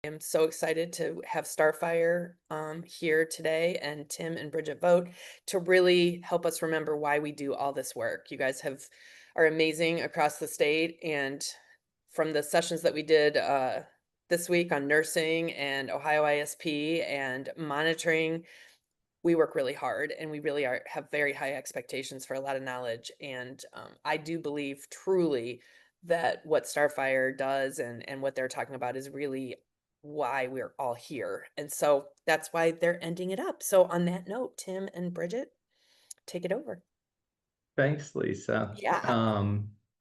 am so excited to have Starfire here today and Tim and Bridget Vogt to really help us remember why we do all this work. You guys are amazing across the state, and from the sessions that we did this week on nursing and Ohio ISP and monitoring, we work really hard and we really have very high expectations for a lot of knowledge. And I do believe truly that what Starfire does and what they're talking about is really why we're all here. And so that's why they're ending it up. So on that note, Tim and Bridget, take it over. Thanks, Lisa. Yeah.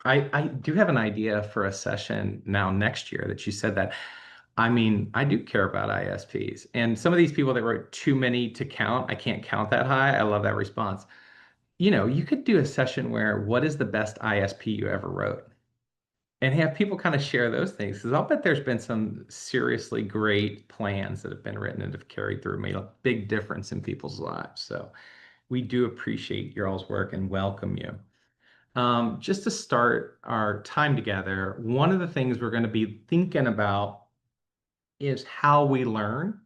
I do have an idea for a session now next year that you said that. I mean, I do care about ISPs. And some of these people that wrote too many to count, I can't count that high. I love that response. You could do a session where what is the best ISP you ever wrote? And have people kind of share those things. Because I'll bet there's been some seriously great plans that have been written and have carried through, made a big difference in people's lives. So we do appreciate your all's work and welcome you. Just to start our time together, one of the things we're going to be thinking about is how we learn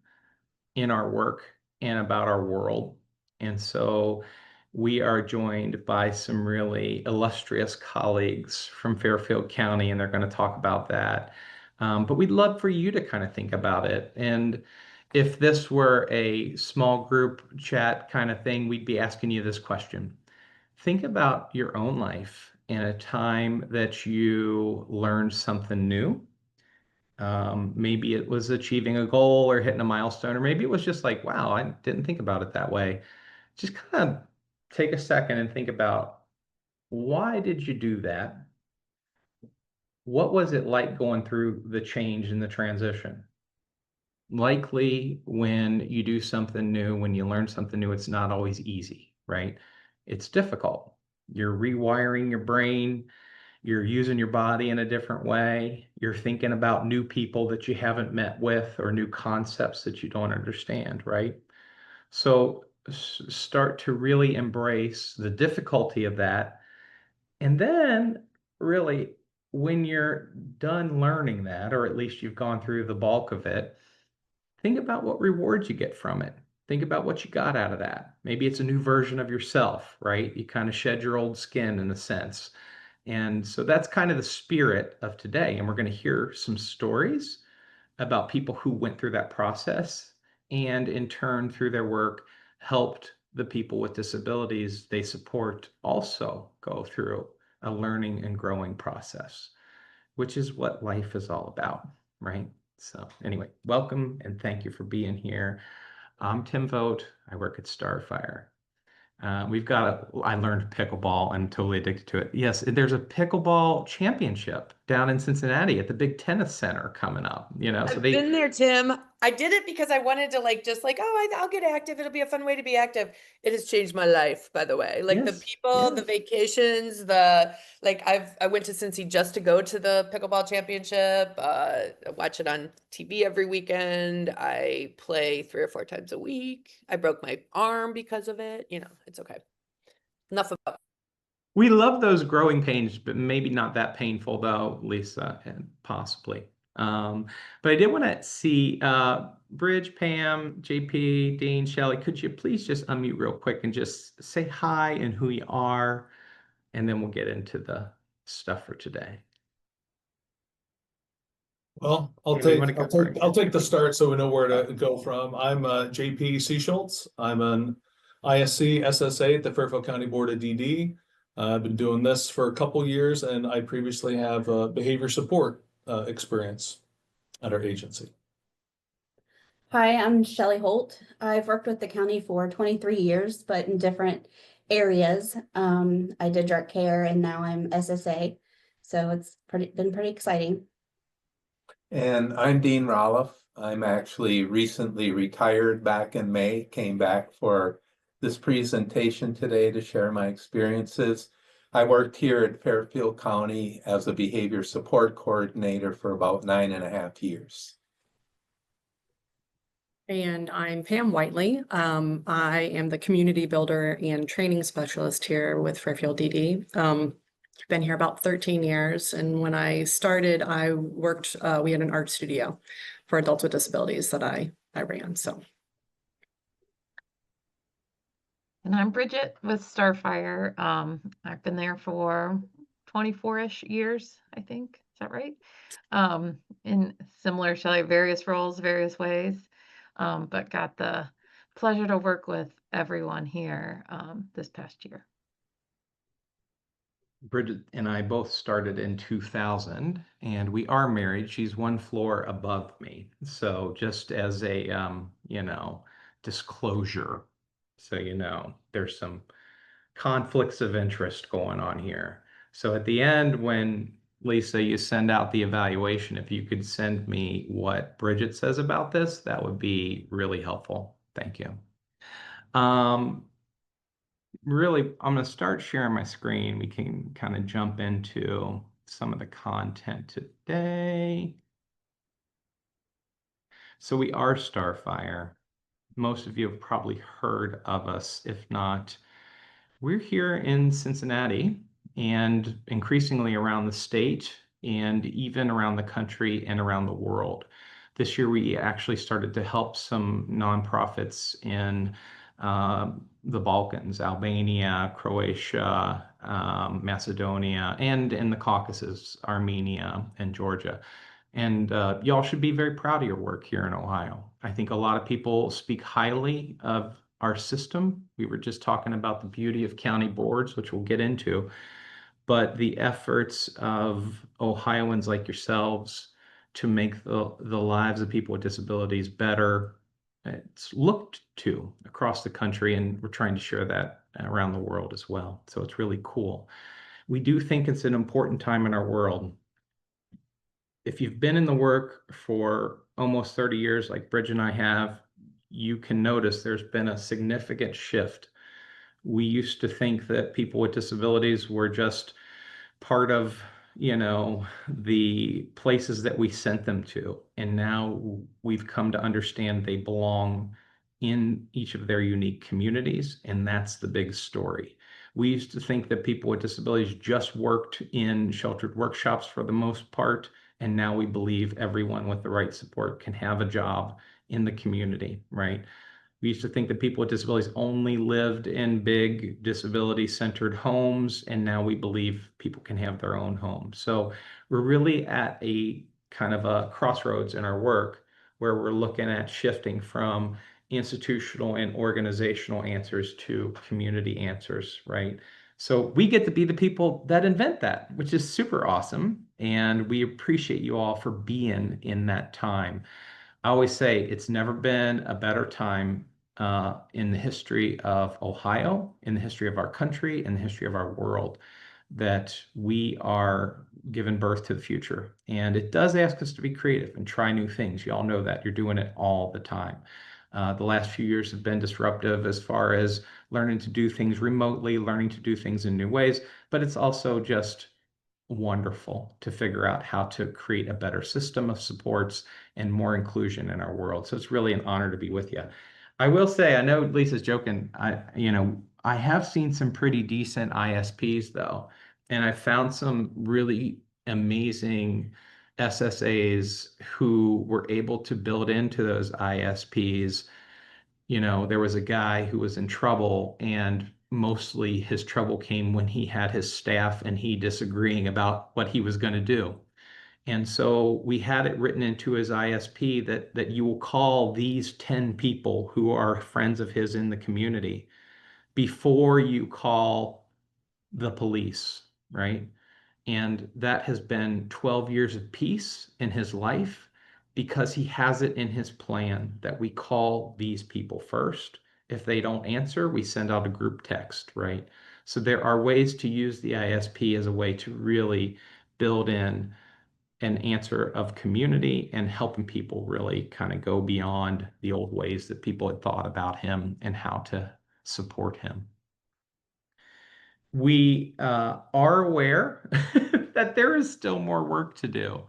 in our work and about our world. And so we are joined by some really illustrious colleagues from Fairfield County, and they're going to talk about that. But we'd love for you to kind of think about it. And if this were a small group chat kind of thing, we'd be asking you this question. Think about your own life in a time that you learned something new. Maybe it was achieving a goal or hitting a milestone, or maybe it was just like, wow, I didn't think about it that way. Just kind of take a second and think about, why did you do that? What was it like going through the change and the transition? Likely when you do something new, when you learn something new, it's not always easy, right? It's difficult. You're rewiring your brain. You're using your body in a different way. You're thinking about new people that you haven't met with or new concepts that you don't understand, right? So start to really embrace the difficulty of that. And then, really, when you're done learning that, or at least you've gone through the bulk of it, think about what rewards you get from it. Think about what you got out of that. Maybe it's a new version of yourself, right? You kind of shed your old skin in a sense. And so that's kind of the spirit of today. And we're going to hear some stories about people who went through that process and, in turn, through their work, helped the people with disabilities they support also go through a learning and growing process, which is what life is all about, right? So, anyway, welcome and thank you for being here. I'm Tim Vogt. I work at Starfire. I learned pickleball. I'm totally addicted to it. Yes, there's a pickleball championship down in Cincinnati at the big tennis center coming up, so I've been there, Tim. I did it because I wanted to I'll get active. It'll be a fun way to be active. It has changed my life, by the way. Like the yes, people, the yes. vacations, I went to Cincy just to go to the pickleball championship. I watch it on TV every weekend. I play 3 or 4 times a week. I broke my arm because of it. It's okay. Enough about. We love those growing pains, but maybe not that painful though, Lisa, and possibly. Um, but I did want to see Bridge, Pam, JP, Dean, Shelley, could you please just unmute real quick and just say hi and who you are, and then we'll get into the stuff for today. Well, Maybe you want to go first. I'll take the start so we know where to go from. I'm JP Seaschultz. I'm an ISC SSA at the Fairfield County Board of DD. I've been doing this for a couple years, and I previously have behavior support experience at our agency. Hi, I'm Shelley Holt. I've worked with the county for 23 years, but in different areas. I did direct care and now I'm SSA. So it's been pretty exciting. And I'm Dean Roloff. I'm actually recently retired back in May, came back for this presentation today to share my experiences. I worked here at Fairfield County as a behavior support coordinator for about 9.5 years. And I'm Pam Whiteley. I am the community builder and training specialist here with Fairfield DD. been here about 13 years. And when I started, I worked, we had an art studio for adults with disabilities that I ran, so. And I'm Bridget with Starfire. I've been there for 24-ish years, I think. Is that right? In similar, Shelley, various roles, various ways, but got the pleasure to work with everyone here this past year. Bridget and I both started in 2000, and we are married. She's one floor above me. So just as a, disclosure, so there's some conflicts of interest going on here. So at the end, when Lisa, you send out the evaluation, if you could send me what Bridget says about this, that would be really helpful. Thank you. Really, I'm going to start sharing my screen. We can kind of jump into some of the content today. So we are Starfire. Most of you have probably heard of us. If not, we're here in Cincinnati and increasingly around the state and even around the country and around the world. This year, we actually started to help some nonprofits in the Balkans, Albania, Croatia, Macedonia, and in the Caucasus, Armenia, and Georgia. And y'all should be very proud of your work here in Ohio. I think a lot of people speak highly of our system. We were just talking about the beauty of county boards, which we'll get into, but the efforts of Ohioans like yourselves to make the lives of people with disabilities better, it's looked to across the country, and we're trying to share that around the world as well. So it's really cool. We do think it's an important time in our world. If you've been in the work for almost 30 years, like Bridget and I have, you can notice there's been a significant shift. We used to think that people with disabilities were just part of, the places that we sent them to. And now we've come to understand they belong in each of their unique communities. And that's the big story. We used to think that people with disabilities just worked in sheltered workshops for the most part. And now we believe everyone with the right support can have a job in the community, right? We used to think that people with disabilities only lived in big disability-centered homes, and now we believe people can have their own home. So we're really at a kind of a crossroads in our work where we're looking at shifting from institutional and organizational answers to community answers, right? So we get to be the people that invent that, which is super awesome. And we appreciate you all for being in that time. I always say it's never been a better time in the history of Ohio, in the history of our country, in the history of our world, that we are giving birth to the future. And it does ask us to be creative and try new things. You all know that. You're doing it all the time. The last few years have been disruptive as far as learning to do things remotely, learning to do things in new ways, but it's also just wonderful to figure out how to create a better system of supports and more inclusion in our world. So it's really an honor to be with you. I will say, I know Lisa's joking. I have seen some pretty decent ISPs though, and I found some really amazing SSAs who were able to build into those ISPs. There was a guy who was in trouble, and mostly his trouble came when he had his staff and he disagreeing about what he was going to do. And so we had it written into his ISP that you will call these 10 people who are friends of his in the community before you call the police, right? And that has been 12 years of peace in his life because he has it in his plan that we call these people first. If they don't answer, we send out a group text, right? So there are ways to use the ISP as a way to really build in an answer of community and helping people really kind of go beyond the old ways that people had thought about him and how to support him. We are aware that there is still more work to do.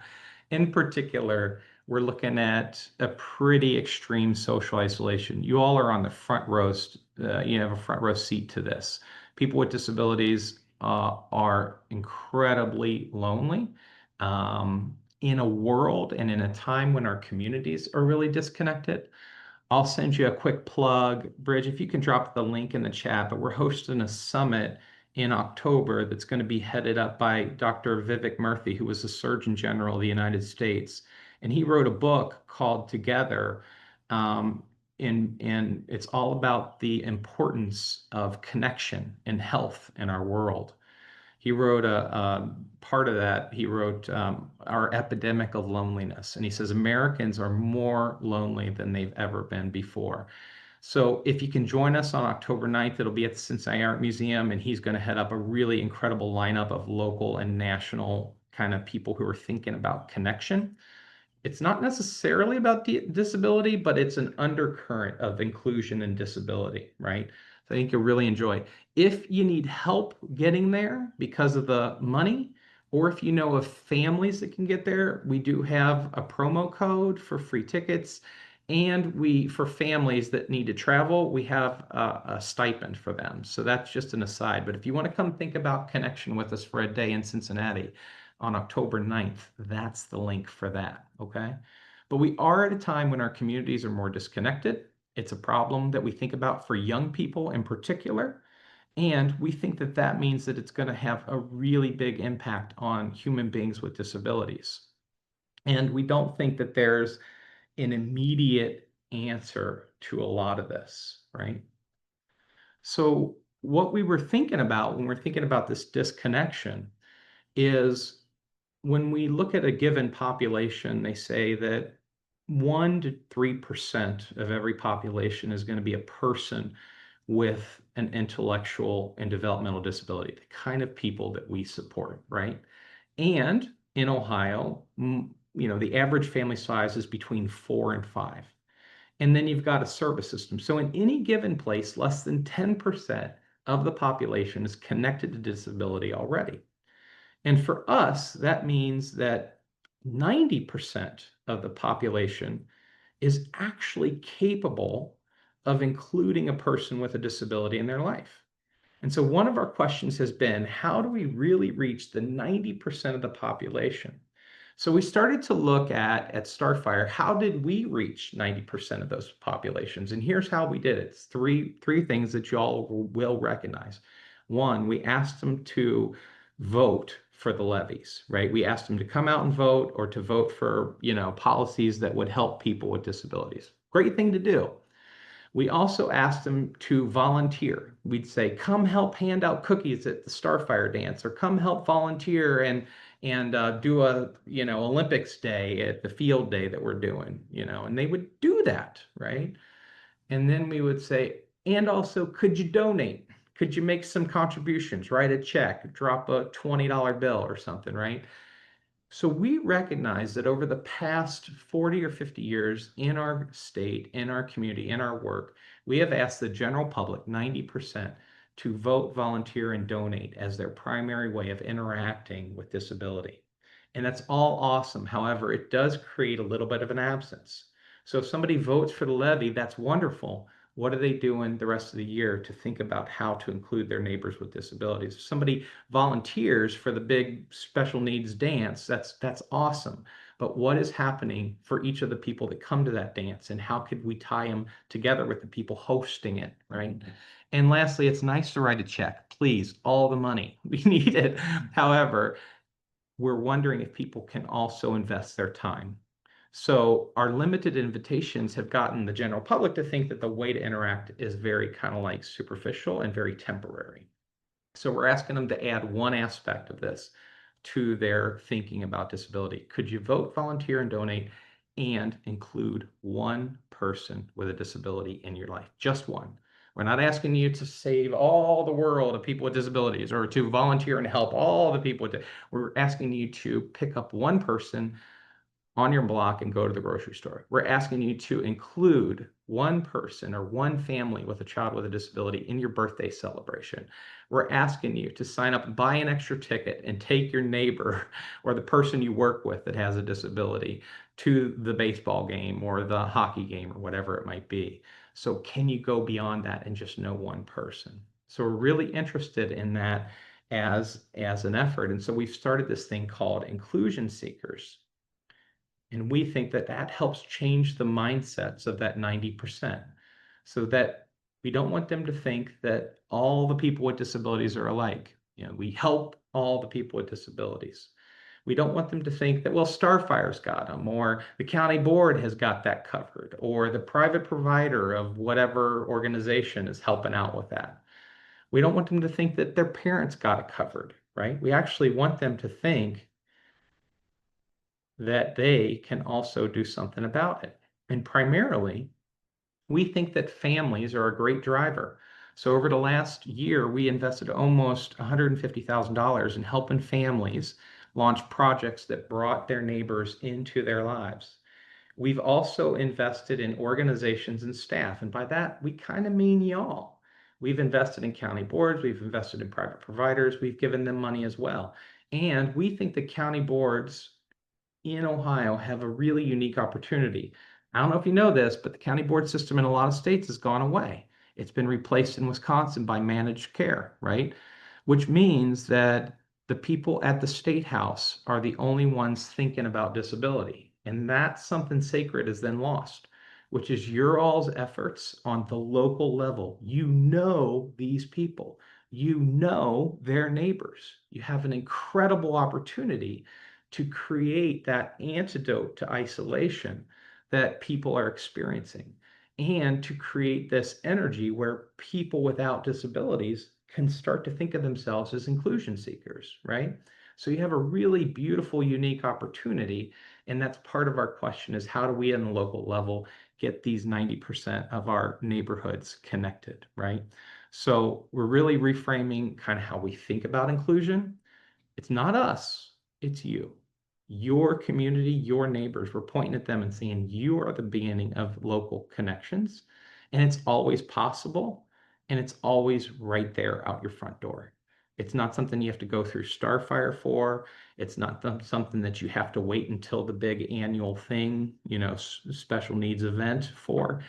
In particular, we're looking at a pretty extreme social isolation. You all are on the front row, you have a front row seat to this. People with disabilities are incredibly lonely in a world and in a time when our communities are really disconnected. I'll send you a quick plug. Bridge, if you can drop the link in the chat, but we're hosting a summit in October that's going to be headed up by Dr. Vivek Murthy, who was the Surgeon General of the United States. And he wrote a book called Together. And it's all about the importance of connection and health in our world. He wrote a part of that. He wrote our epidemic of loneliness. And he says Americans are more lonely than they've ever been before. So if you can join us on October 9th, it'll be at the Cincinnati Art Museum, and he's going to head up a really incredible lineup of local and national kind of people who are thinking about connection. It's not necessarily about disability, but it's an undercurrent of inclusion and disability, right? So I think you'll really enjoy. If you need help getting there because of the money, or if you know of families that can get there, we do have a promo code for free tickets. And for families that need to travel, we have a stipend for them. So that's just an aside. But if you want to come think about connection with us for a day in Cincinnati on October 9th, that's the link for that, okay? But we are at a time when our communities are more disconnected. It's a problem that we think about for young people in particular. And we think that that means that it's going to have a really big impact on human beings with disabilities. And we don't think that there's an immediate answer to a lot of this, right? So what we were thinking about when we're thinking about this disconnection is when we look at a given population, they say that 1 to 3% of every population is going to be a person with an intellectual and developmental disability, the kind of people that we support, right? And in Ohio, the average family size is between 4 and 5. And then you've got a service system. So in any given place, less than 10% of the population is connected to disability already. And for us, that means that 90% of the population is actually capable of including a person with a disability in their life. And so one of our questions has been, how do we really reach the 90% of the population? So we started to look at Starfire, how did we reach 90% of those populations? And here's how we did it. It's three things that y'all will recognize. One, we asked them to vote for the levies, right? We asked them to come out and vote, or to vote for, policies that would help people with disabilities. Great thing to do. We also asked them to volunteer. We'd say, come help hand out cookies at the Starfire dance, or come help volunteer and do a, Olympics day at the field day that we're doing, and they would do that, right? And then we would say, and also, could you donate? Could you make some contributions, write a check, drop a $20 bill or something, right? So we recognize that over the past 40 or 50 years in our state, in our community, in our work, we have asked the general public, 90%, to vote, volunteer, and donate as their primary way of interacting with disability. And that's all awesome. However, it does create a little bit of an absence. So if somebody votes for the levy, that's wonderful. What are they doing the rest of the year to think about how to include their neighbors with disabilities? If somebody volunteers for the big special needs dance, that's awesome. But what is happening for each of the people that come to that dance, and how could we tie them together with the people hosting it, right? And lastly, it's nice to write a check. Please, all the money. We need it. However, we're wondering if people can also invest their time. So our limited invitations have gotten the general public to think that the way to interact is very kind of like superficial and very temporary. So we're asking them to add one aspect of this to their thinking about disability. Could you vote, volunteer, and donate, and include one person with a disability in your life? Just one. We're not asking you to save all the world of people with disabilities, or to volunteer and help all the people with We're asking you to pick up one person on your block and go to the grocery store. We're asking you to include one person or one family with a child with a disability in your birthday celebration. We're asking you to sign up, buy an extra ticket, and take your neighbor or the person you work with that has a disability to the baseball game or the hockey game or whatever it might be. So can you go beyond that and just know one person? So we're really interested in that. as an effort. And so we've started this thing called inclusion seekers. And we think that that helps change the mindsets of that 90%, so that we don't want them to think that all the people with disabilities are alike. You know, we help all the people with disabilities. We don't want them to think that, well, Starfire's got them, or the county board has got that covered, or the private provider of whatever organization is helping out with that. We don't want them to think that their parents got it covered, right? We actually want them to think that they can also do something about it. And primarily, we think that families are a great driver. So over the last year, we invested almost $150,000 in helping families launch projects that brought their neighbors into their lives. We've also invested in organizations and staff. And by that, we kind of mean y'all. We've invested in county boards, we've invested in private providers, we've given them money as well. And we think the county boards in Ohio have a really unique opportunity. I don't know if you know this, but the county board system in a lot of states has gone away. It's been replaced in Wisconsin by managed care, right? Which means that the people at the state house are the only ones thinking about disability. And that something sacred is then lost, which is your all's efforts on the local level. You know these people, you know their neighbors. You have an incredible opportunity to create that antidote to isolation that people are experiencing, and to create this energy where people without disabilities can start to think of themselves as inclusion seekers, right? So you have a really beautiful, unique opportunity. And that's part of our question is, how do we on the local level get these 90% of our neighborhoods connected, right? So we're really reframing kind of how we think about inclusion. It's not us, it's you. Your community, your neighbors. We're pointing at them and saying, you are the beginning of local connections. And it's always possible. And it's always right there out your front door. It's not something you have to go through Starfire for. It's not something that you have to wait until the big annual thing, you know, special needs event for.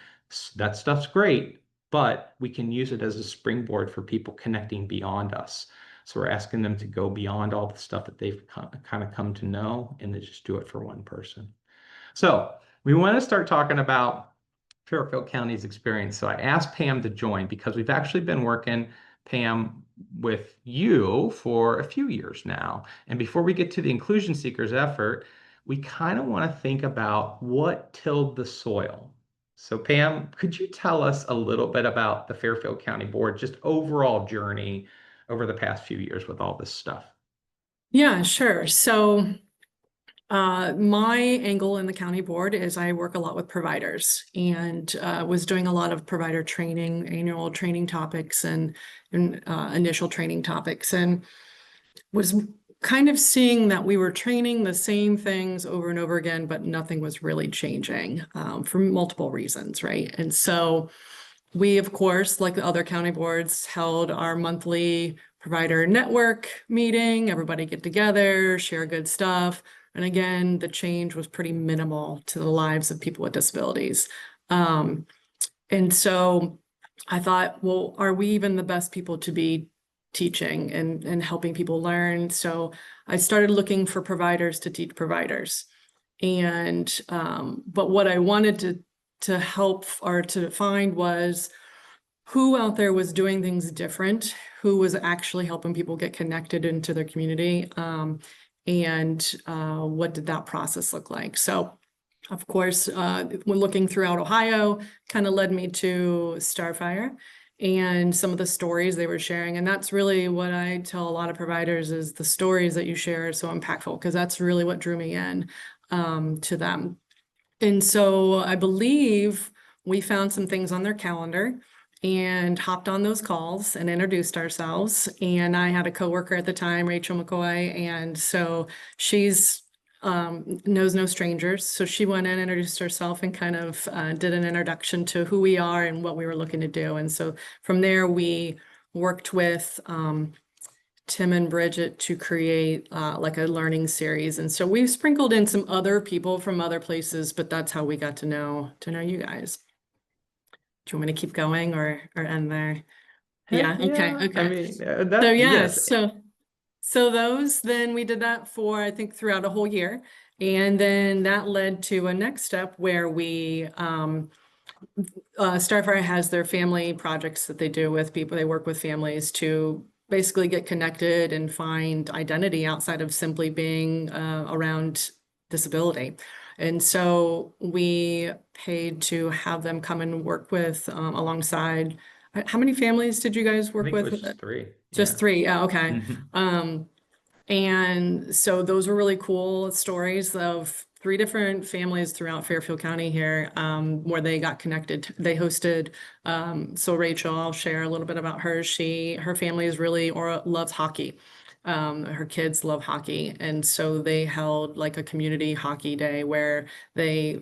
That stuff's great, but we can use it as a springboard for people connecting beyond us. So we're asking them to go beyond all the stuff that they've kind of come to know and to just do it for one person. So we want to start talking about Fairfield County's experience. So I asked Pam to join because we've actually been working, Pam, with you for a few years now. And before we get to the Inclusion Seekers effort, we kind of want to think about what tilled the soil. So Pam, could you tell us a little bit about the Fairfield County Board, just overall journey over the past few years with all this stuff? Yeah, sure. So my angle in the county board is I work a lot with providers, and was doing a lot of provider training, annual training topics and initial training topics, and was kind of seeing that we were training the same things over and over again, but nothing was really changing for multiple reasons, right? And so we, of course, like the other county boards, held our monthly provider network meeting, everybody get together, share good stuff. And again, the change was pretty minimal to the lives of people with disabilities. And so I thought, well, are we even the best people to be teaching and helping people learn? So I started looking for providers to teach providers. And but what I wanted to help or to find was who out there was doing things different, who was actually helping people get connected into their community, and what did that process look like? So, of course, when looking throughout Ohio, kind of led me to Starfire and some of the stories they were sharing. And that's really what I tell a lot of providers is the stories that you share are so impactful, because that's really what drew me in to them. And so I believe we found some things on their calendar and hopped on those calls and introduced ourselves. And I had a coworker at the time, Rachel McCoy, and so she's knows no strangers. So she went in, introduced herself, and kind of did an introduction to who we are and what we were looking to do. And so from there, we worked with Tim and Bridget to create like a learning series. And so we've sprinkled in some other people from other places, but that's how we got to know you guys. Do you want me to keep going or end there? Yeah, okay, okay. I mean, So yeah, yes. so So those, then we did that for, I think, throughout a whole year. And then that led to a next step where we, Starfire has their family projects that they do with people. They work with families to basically get connected and find identity outside of simply being around disability. And so we paid to have them come and work with alongside. How many families did you guys I work think it with? was just three. Just Yeah. three. Yeah, okay. Mhm. And so those were really cool stories of three different families throughout Fairfield County here, where they got connected. They hosted, so Rachel, I'll share a little bit about her. Her family is really, or loves hockey. Her kids love hockey. And so they held like a community hockey day where they,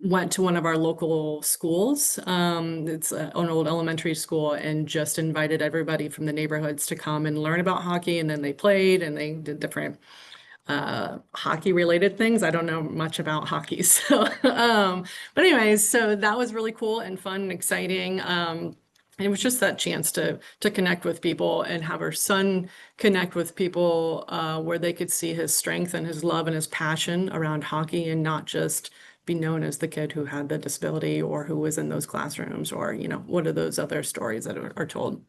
went to one of our local schools. It's an old elementary school, and just invited everybody from the neighborhoods to come and learn about hockey. And then they played and they did different hockey related things. I don't know much about hockey. So, but anyways, so that was really cool and fun and exciting. And it was just that chance to connect with people and have her son connect with people where they could see his strength and his love and his passion around hockey, and not just be known as the kid who had the disability or who was in those classrooms, or, you know, what are those other stories that are told.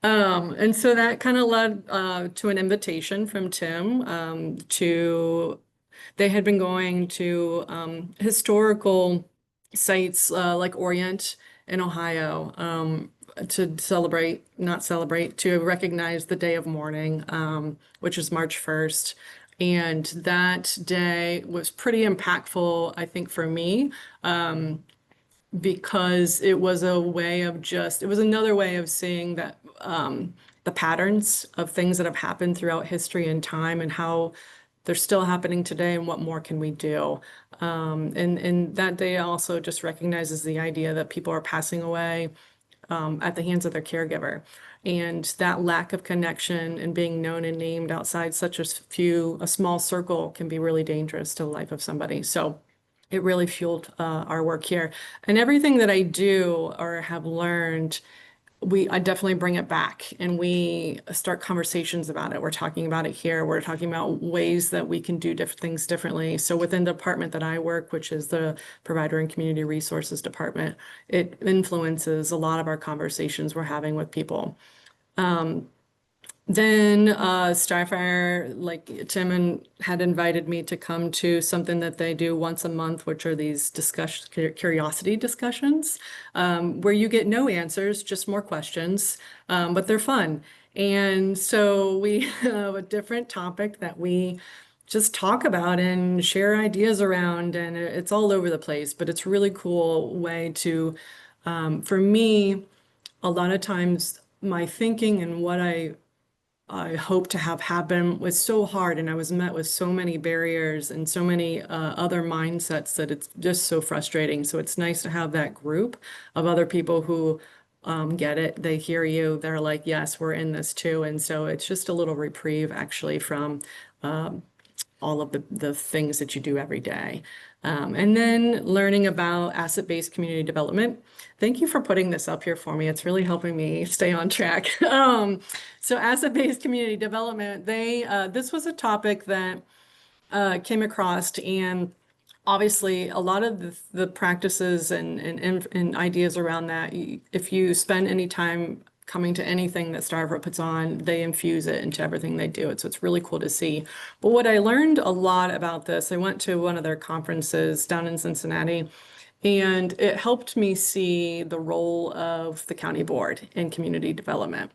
And so that kind of led to an invitation from Tim they had been going to historical sites like Orient in Ohio, to celebrate, not celebrate, to recognize the Day of Mourning, which is March 1st. And that day was pretty impactful, I think, for me. Because it was a way of it was another way of seeing that the patterns of things that have happened throughout history and time, and how they're still happening today, and what more can we do. And that day also just recognizes the idea that people are passing away at the hands of their caregiver. And that lack of connection and being known and named outside such a small circle can be really dangerous to the life of somebody. So it really fueled our work here. And everything that I do or have learned, I definitely bring it back, and we start conversations about it. We're talking about it here. We're talking about ways that we can do things differently. So within the department that I work, which is the Provider and Community Resources Department, it influences a lot of our conversations we're having with people. Then Starfire, like had invited me to come to something that they do once a month, which are these curiosity discussions, where you get no answers, just more questions, but they're fun. And so we have a different topic that we just talk about and share ideas around, and it's all over the place, but it's a really cool way to, for me, a lot of times my thinking and what I hope to have happen was so hard, and I was met with so many barriers and so many other mindsets that it's just so frustrating. So it's nice to have that group of other people who get it. They hear you. They're like, yes, we're in this too. And so it's just a little reprieve actually from all of the things that you do every day. And then learning about asset-based community development. Thank you for putting this up here for me. It's really helping me stay on track. So asset-based community development, this was a topic that came across, and obviously a lot of the practices and ideas around that, if you spend any time coming to anything that Starfire puts on, they infuse it into everything they do. So it's really cool to see. But what I learned a lot about this, I went to one of their conferences down in Cincinnati, and it helped me see the role of the county board in community development.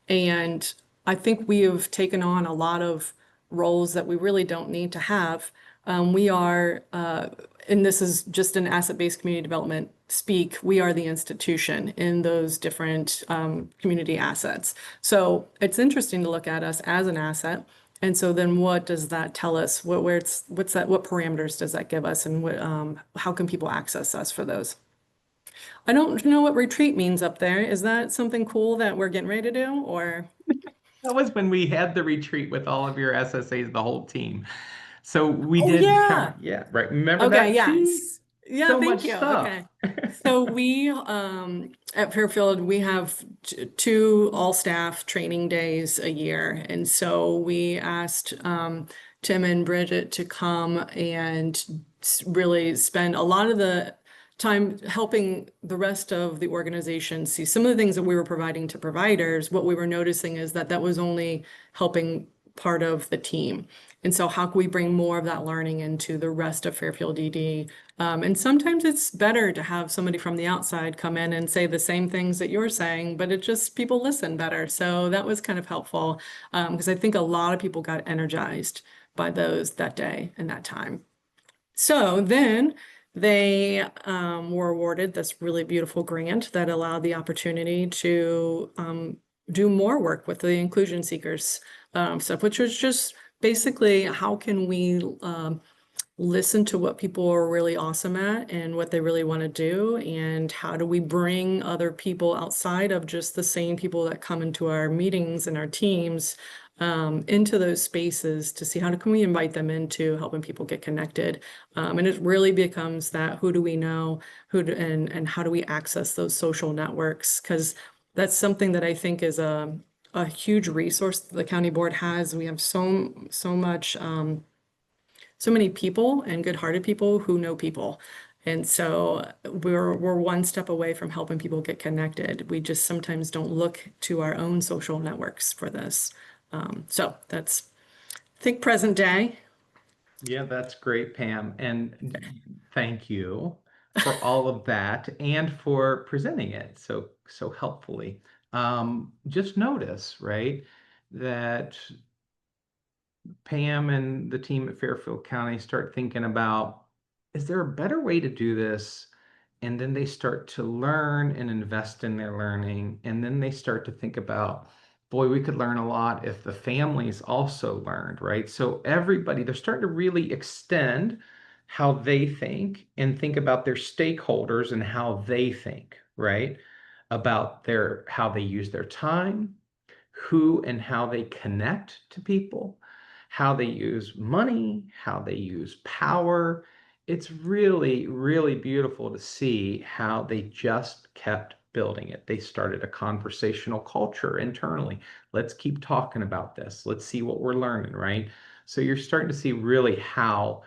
And I think we have taken on a lot of roles that we really don't need to have. We are, and this is just an asset-based community development speak, we are the institution in those different community assets. So it's interesting to look at us as an asset. And so then what does that tell us? What parameters does that give us? And how can people access us for those? I don't know what retreat means up there. Is that something cool that we're getting ready to do, or? That was when we had the retreat with all of your SSAs, the whole team. So we Oh, did yeah. yeah, right. Remember Okay, that? See? yes. Yeah, So thank much you. stuff. Okay. So we at Fairfield we have two all-staff training days a year. And so we asked Tim and Bridget to come and really spend a lot of the time helping the rest of the organization see some of the things that we were providing to providers. What we were noticing is that that was only helping part of the team. And so how can we bring more of that learning into the rest of Fairfield ED? And sometimes it's better to have somebody from the outside come in and say the same things that you're saying, but it just people listen better. So that was kind of helpful because I think a lot of people got energized by those that day and that time. So then they were awarded this really beautiful grant that allowed the opportunity to do more work with the inclusion seekers stuff, which was just basically how can we listen to what people are really awesome at and what they really want to do, and how do we bring other people outside of just the same people that come into our meetings and our teams into those spaces to see how can we invite them into helping people get connected. And it really becomes that who do we know, and how do we access those social networks? Because that's something that I think is a huge resource the county board has. We have so much so many people and good-hearted people who know people. And so we're one step away from helping people get connected. We just sometimes don't look to our own social networks for this. So that's, I think, present day. Yeah, that's great, Pam. And thank you for all of that and for presenting it so helpfully. Just notice, right, that Pam and the team at Fairfield County start thinking about, is there a better way to do this? And then they start to learn and invest in their learning. And then they start to think about, boy, we could learn a lot if the families also learned, right? So everybody, they're starting to really extend how they think and think about their stakeholders and how they think, right? About how they use their time, who and how they connect to people, how they use money, how they use power. It's really, really beautiful to see how they just kept building it. They started a conversational culture internally. Let's keep talking about this. Let's see what we're learning, right? So you're starting to see really how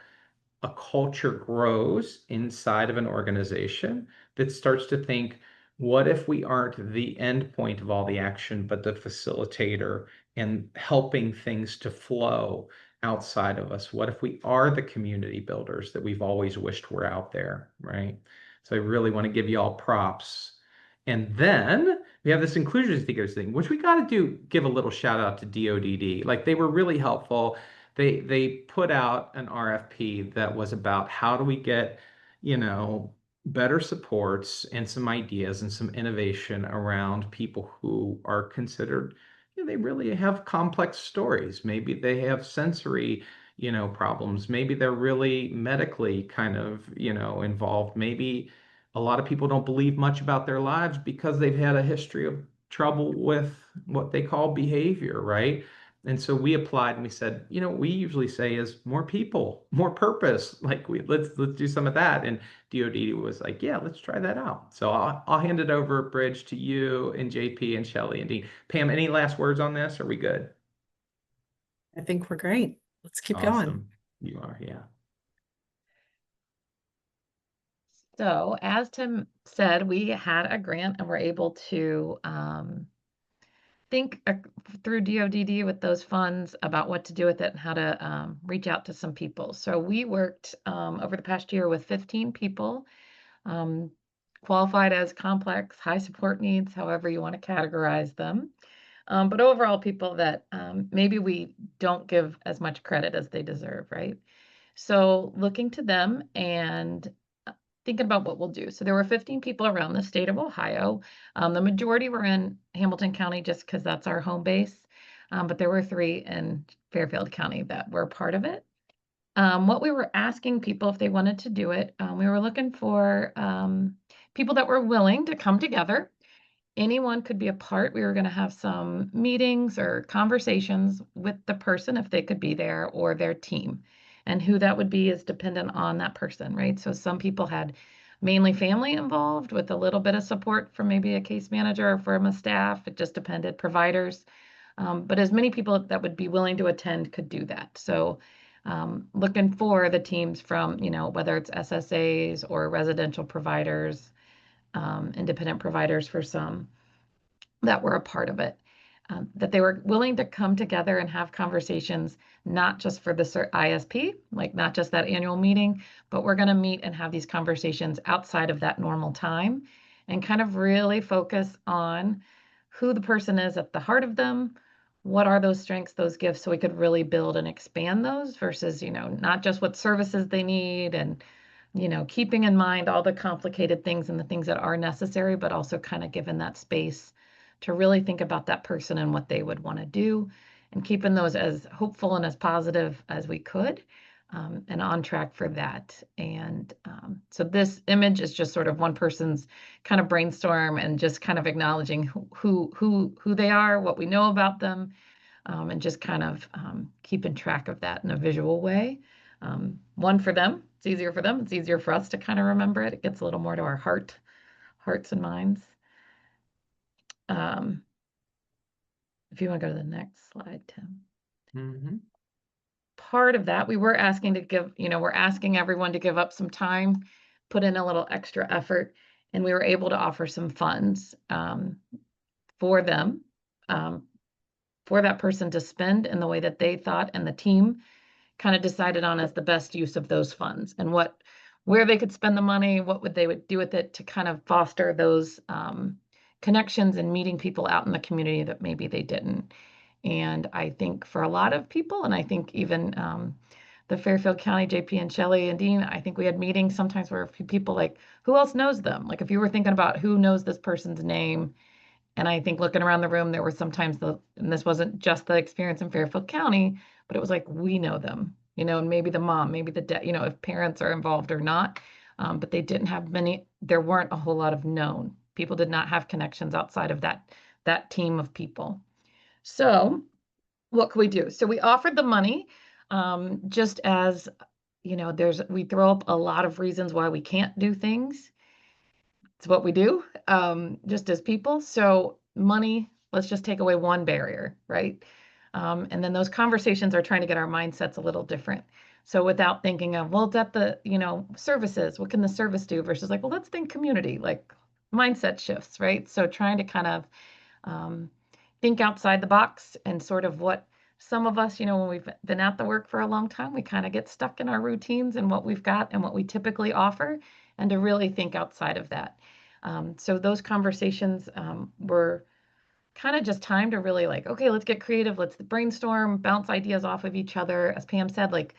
a culture grows inside of an organization that starts to think, what if we aren't the end point of all the action, but the facilitator and helping things to flow outside of us? What if we are the community builders that we've always wished were out there, right? So I really want to give you all props. And then we have this inclusion seekers thing, which we got to give a little shout out to DODD. Like they were really helpful. They put out an RFP that was about how do we get, better supports and some ideas and some innovation around people who are considered, they really have complex stories. Maybe they have sensory, problems. Maybe they're really medically kind of, involved. Maybe a lot of people don't believe much about their lives because they've had a history of trouble with what they call behavior, right? And so we applied and we said, we usually say is more people, more purpose. Like let's do some of that. And DOD was like, yeah, let's try that out. So I'll hand it over, Bridge, to you and JP and Shelley and Dean. Pam, any last words on this? Are we good? I think we're great. Let's keep going. Awesome. You are, yeah. So as Tim said, we had a grant and were able to think through DODD with those funds about what to do with it and how to reach out to some people. So we worked over the past year with 15 people qualified as complex, high support needs, however you want to categorize them. But overall, people that maybe we don't give as much credit as they deserve, right? So looking to them and thinking about what we'll do. So there were 15 people around the state of Ohio. The majority were in Hamilton County just because that's our home base. But there were 3 in Fairfield County that were part of it. What we were asking people if they wanted to do it, we were looking for people that were willing to come together. Anyone could be a part. We were going to have some meetings or conversations with the person if they could be there or their team. And who that would be is dependent on that person, right? So some people had mainly family involved with a little bit of support from maybe a case manager or from a staff. It just depended, providers. But as many people that would be willing to attend could do that. So looking for the teams from, you know, whether it's SSAs or residential providers, independent providers for some that were a part of it, that they were willing to come together and have conversations, not just for the ISP, like not just that annual meeting, but we're going to meet and have these conversations outside of that normal time and kind of really focus on who the person is at the heart of them. What are those strengths, those gifts, so we could really build and expand those versus, you know, not just what services they need and, you know, keeping in mind all the complicated things and the things that are necessary, but also kind of given that space to really think about that person and what they would want to do and keeping those as hopeful and as positive as we could, and on track for that. And so this image is just sort of one person's kind of brainstorm and just kind of acknowledging who they are, what we know about them, and just kind of keeping track of that in a visual way. One for them, it's easier for them. It's easier for us to kind of remember it. It gets a little more to our hearts and minds. If you want to go to the next slide, Tim. Mm-hmm. Part of that, we were asking to give, you know, we're asking everyone to give up some time, put in a little extra effort, and we were able to offer some funds for them, for that person to spend in the way that they thought and the team kind of decided on as the best use of those funds and where they could spend the money, what would they would do with it to kind of foster those connections and meeting people out in the community that maybe they didn't. And I think for a lot of people, and I think even the Fairfield County, JP and Shelley and Dean, I think we had meetings sometimes where a few people like, who else knows them? Like if you were thinking about who knows this person's name, and I think looking around the room, there were sometimes and this wasn't just the experience in Fairfield County, but it was like, we know them, you know, and maybe the mom, maybe the dad, you know, if parents are involved or not, but they didn't have there weren't a whole lot of known. People did not have connections outside of that team of people. So what could we do? So we offered the money, just as, you know, we throw up a lot of reasons why we can't do things. It's what we do, just as people. So money, let's just take away one barrier, right? And then those conversations are trying to get our mindsets a little different. So without thinking of, well, it's at the, you know, services, what can the service do versus like, well, let's think community, like mindset shifts, right? So trying to kind of think outside the box and sort of what some of us, you know, when we've been at the work for a long time, we kind of get stuck in our routines and what we've got and what we typically offer, and to really think outside of that. So those conversations were kind of just time to really like, okay, let's get creative. Let's brainstorm, bounce ideas off of each other. As Pam said, like,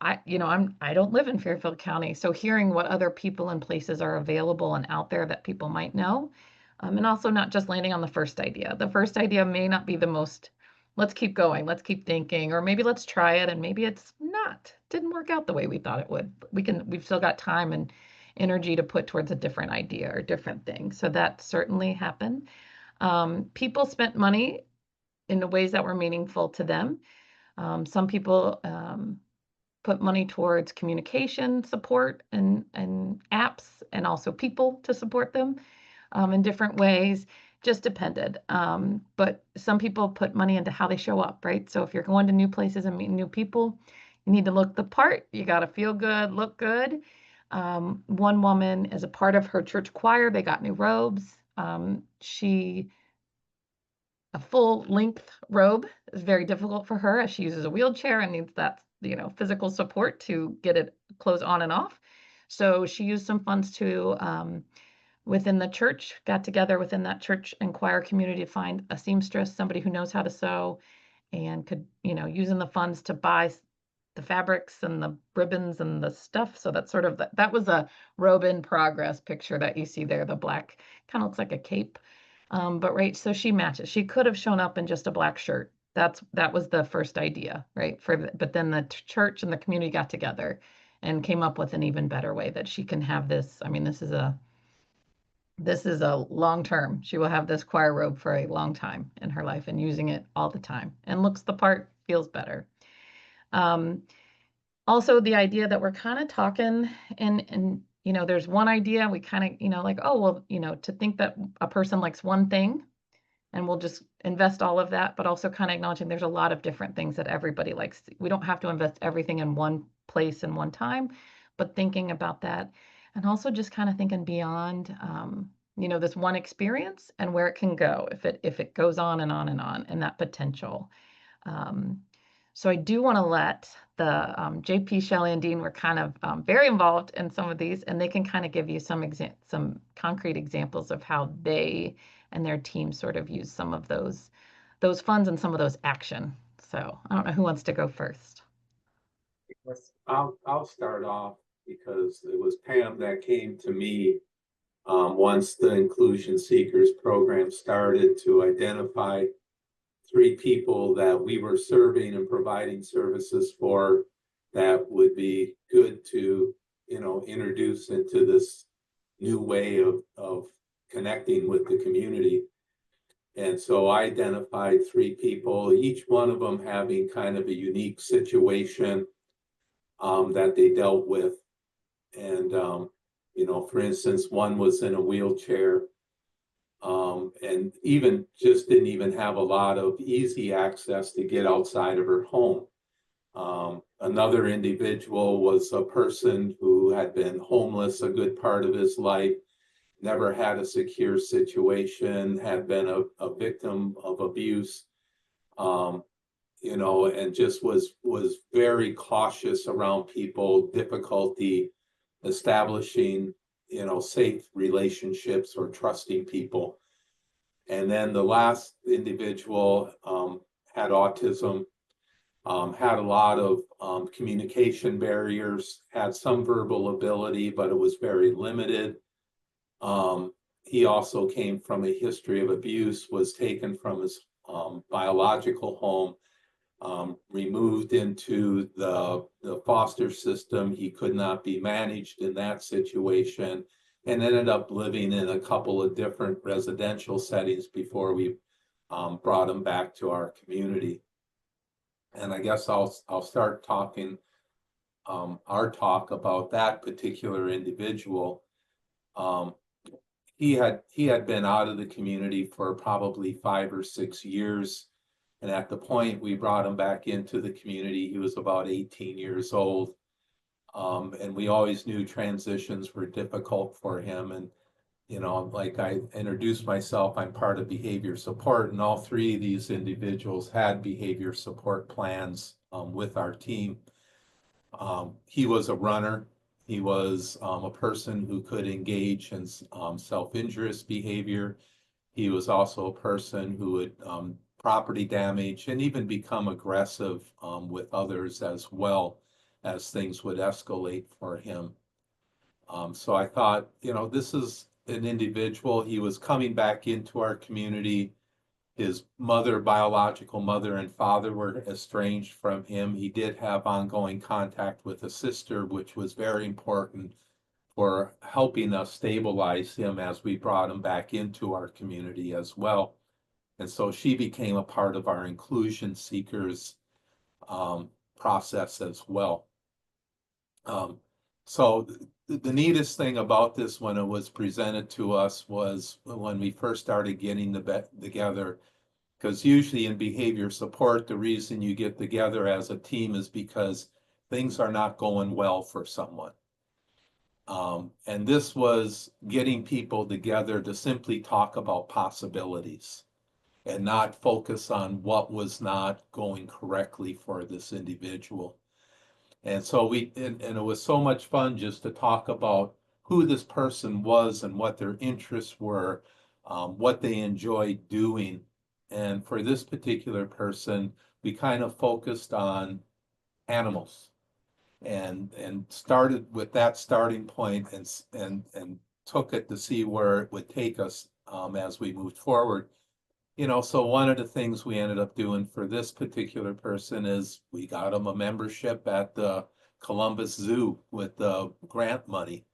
I don't live in Fairfield County. So hearing what other people and places are available and out there that people might know. And also not just landing on the first idea. The first idea may not be the most, let's keep going, let's keep thinking, or maybe let's try it. And maybe it's not, didn't work out the way we thought it would. We've still got time and energy to put towards a different idea or different thing. So that certainly happened. People spent money in the ways that were meaningful to them. Some people put money towards communication support and apps, and also people to support them in different ways. Just depended. But some people put money into how they show up, right? So if you're going to new places and meeting new people, you need to look the part. You got to feel good, look good. One woman is a part of her church choir. They got new robes. A full length robe is very difficult for her as she uses a wheelchair and needs that, you know, physical support to get it clothes on and off. So she used some funds to, within the church, got together within that church and choir community to find a seamstress, somebody who knows how to sew, and could, you know, using the funds to buy the fabrics and the ribbons and the stuff. So that's sort of, that was a robe in progress picture that you see there. The black kind of looks like a cape. But right, so she matches. She could have shown up in just a black shirt. That was the first idea, right? But then the church and the community got together and came up with an even better way that she can have this. I mean, this is a long term. She will have this choir robe for a long time in her life and using it all the time, and looks the part, feels better. also the idea that we're kind of talking and there's one idea we kind of, like, oh, well, to think that a person likes one thing and we'll just invest all of that, but also kind of acknowledging there's a lot of different things that everybody likes. We don't have to invest everything in one place and one time, but thinking about that and also just kind of thinking beyond, this one experience and where it can go if it goes on and on and on, and that potential. Um, so I do want to let the JP, Shelley, and Dean were kind of very involved in some of these, and they can kind of give you some concrete examples of how they and their team sort of use some of those funds and some of those action. So I don't know who wants to go first. I'll start off because it was Pam that came to me once the Inclusion Seekers program started, to identify 3 people that we were serving and providing services for that would be good to, introduce into this new way of connecting with the community. And so I identified 3 people, each one of them having kind of a unique situation that they dealt with. And, for instance, one was in a wheelchair, and even just didn't even have a lot of easy access to get outside of her home. Another individual was a person who had been homeless a good part of his life, never had a secure situation, had been a victim of abuse, and just was very cautious around people, difficulty establishing, safe relationships or trusting people. And then the last individual had autism, had a lot of communication barriers, had some verbal ability, but it was very limited. He also came from a history of abuse, was taken from his biological home, removed into the foster system. He could not be managed in that situation and ended up living in a couple of different residential settings before we brought him back to our community. And I guess I'll start talking our talk about that particular individual. He had been out of the community for probably 5 or 6 years. And at the point we brought him back into the community, he was about 18 years old. And we always knew transitions were difficult for him. And, like I introduced myself, I'm part of behavior support, and all 3 of these individuals had behavior support plans with our team. He was a runner. He was a person who could engage in self-injurious behavior. He was also a person who would property damage and even become aggressive with others as well as things would escalate for him. So I thought, this is an individual. He was coming back into our community. His biological mother and father were estranged from him. He did have ongoing contact with a sister, which was very important for helping us stabilize him as we brought him back into our community as well. And so she became a part of our inclusion seekers process as well. So the neatest thing about this when it was presented to us was when we first started getting together, because usually in behavior support, the reason you get together as a team is because things are not going well for someone. And this was getting people together to simply talk about possibilities and not focus on what was not going correctly for this individual. And so and it was so much fun just to talk about who this person was and what their interests were, what they enjoyed doing. And for this particular person, we kind of focused on animals and started with that starting point and took it to see where it would take us as we moved forward. So one of the things we ended up doing for this particular person is we got him a membership at the Columbus Zoo with the grant money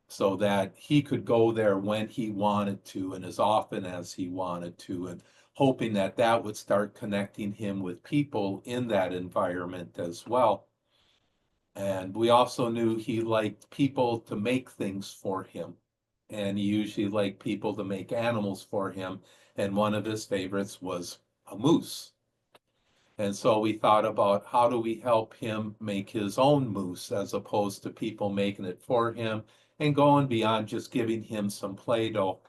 so that he could go there when he wanted to and as often as he wanted to, and hoping that that would start connecting him with people in that environment as well. And we also knew he liked people to make things for him. And he usually liked people to make animals for him. And one of his favorites was a moose. And so we thought about how do we help him make his own moose as opposed to people making it for him, and going beyond just giving him some Play-Doh.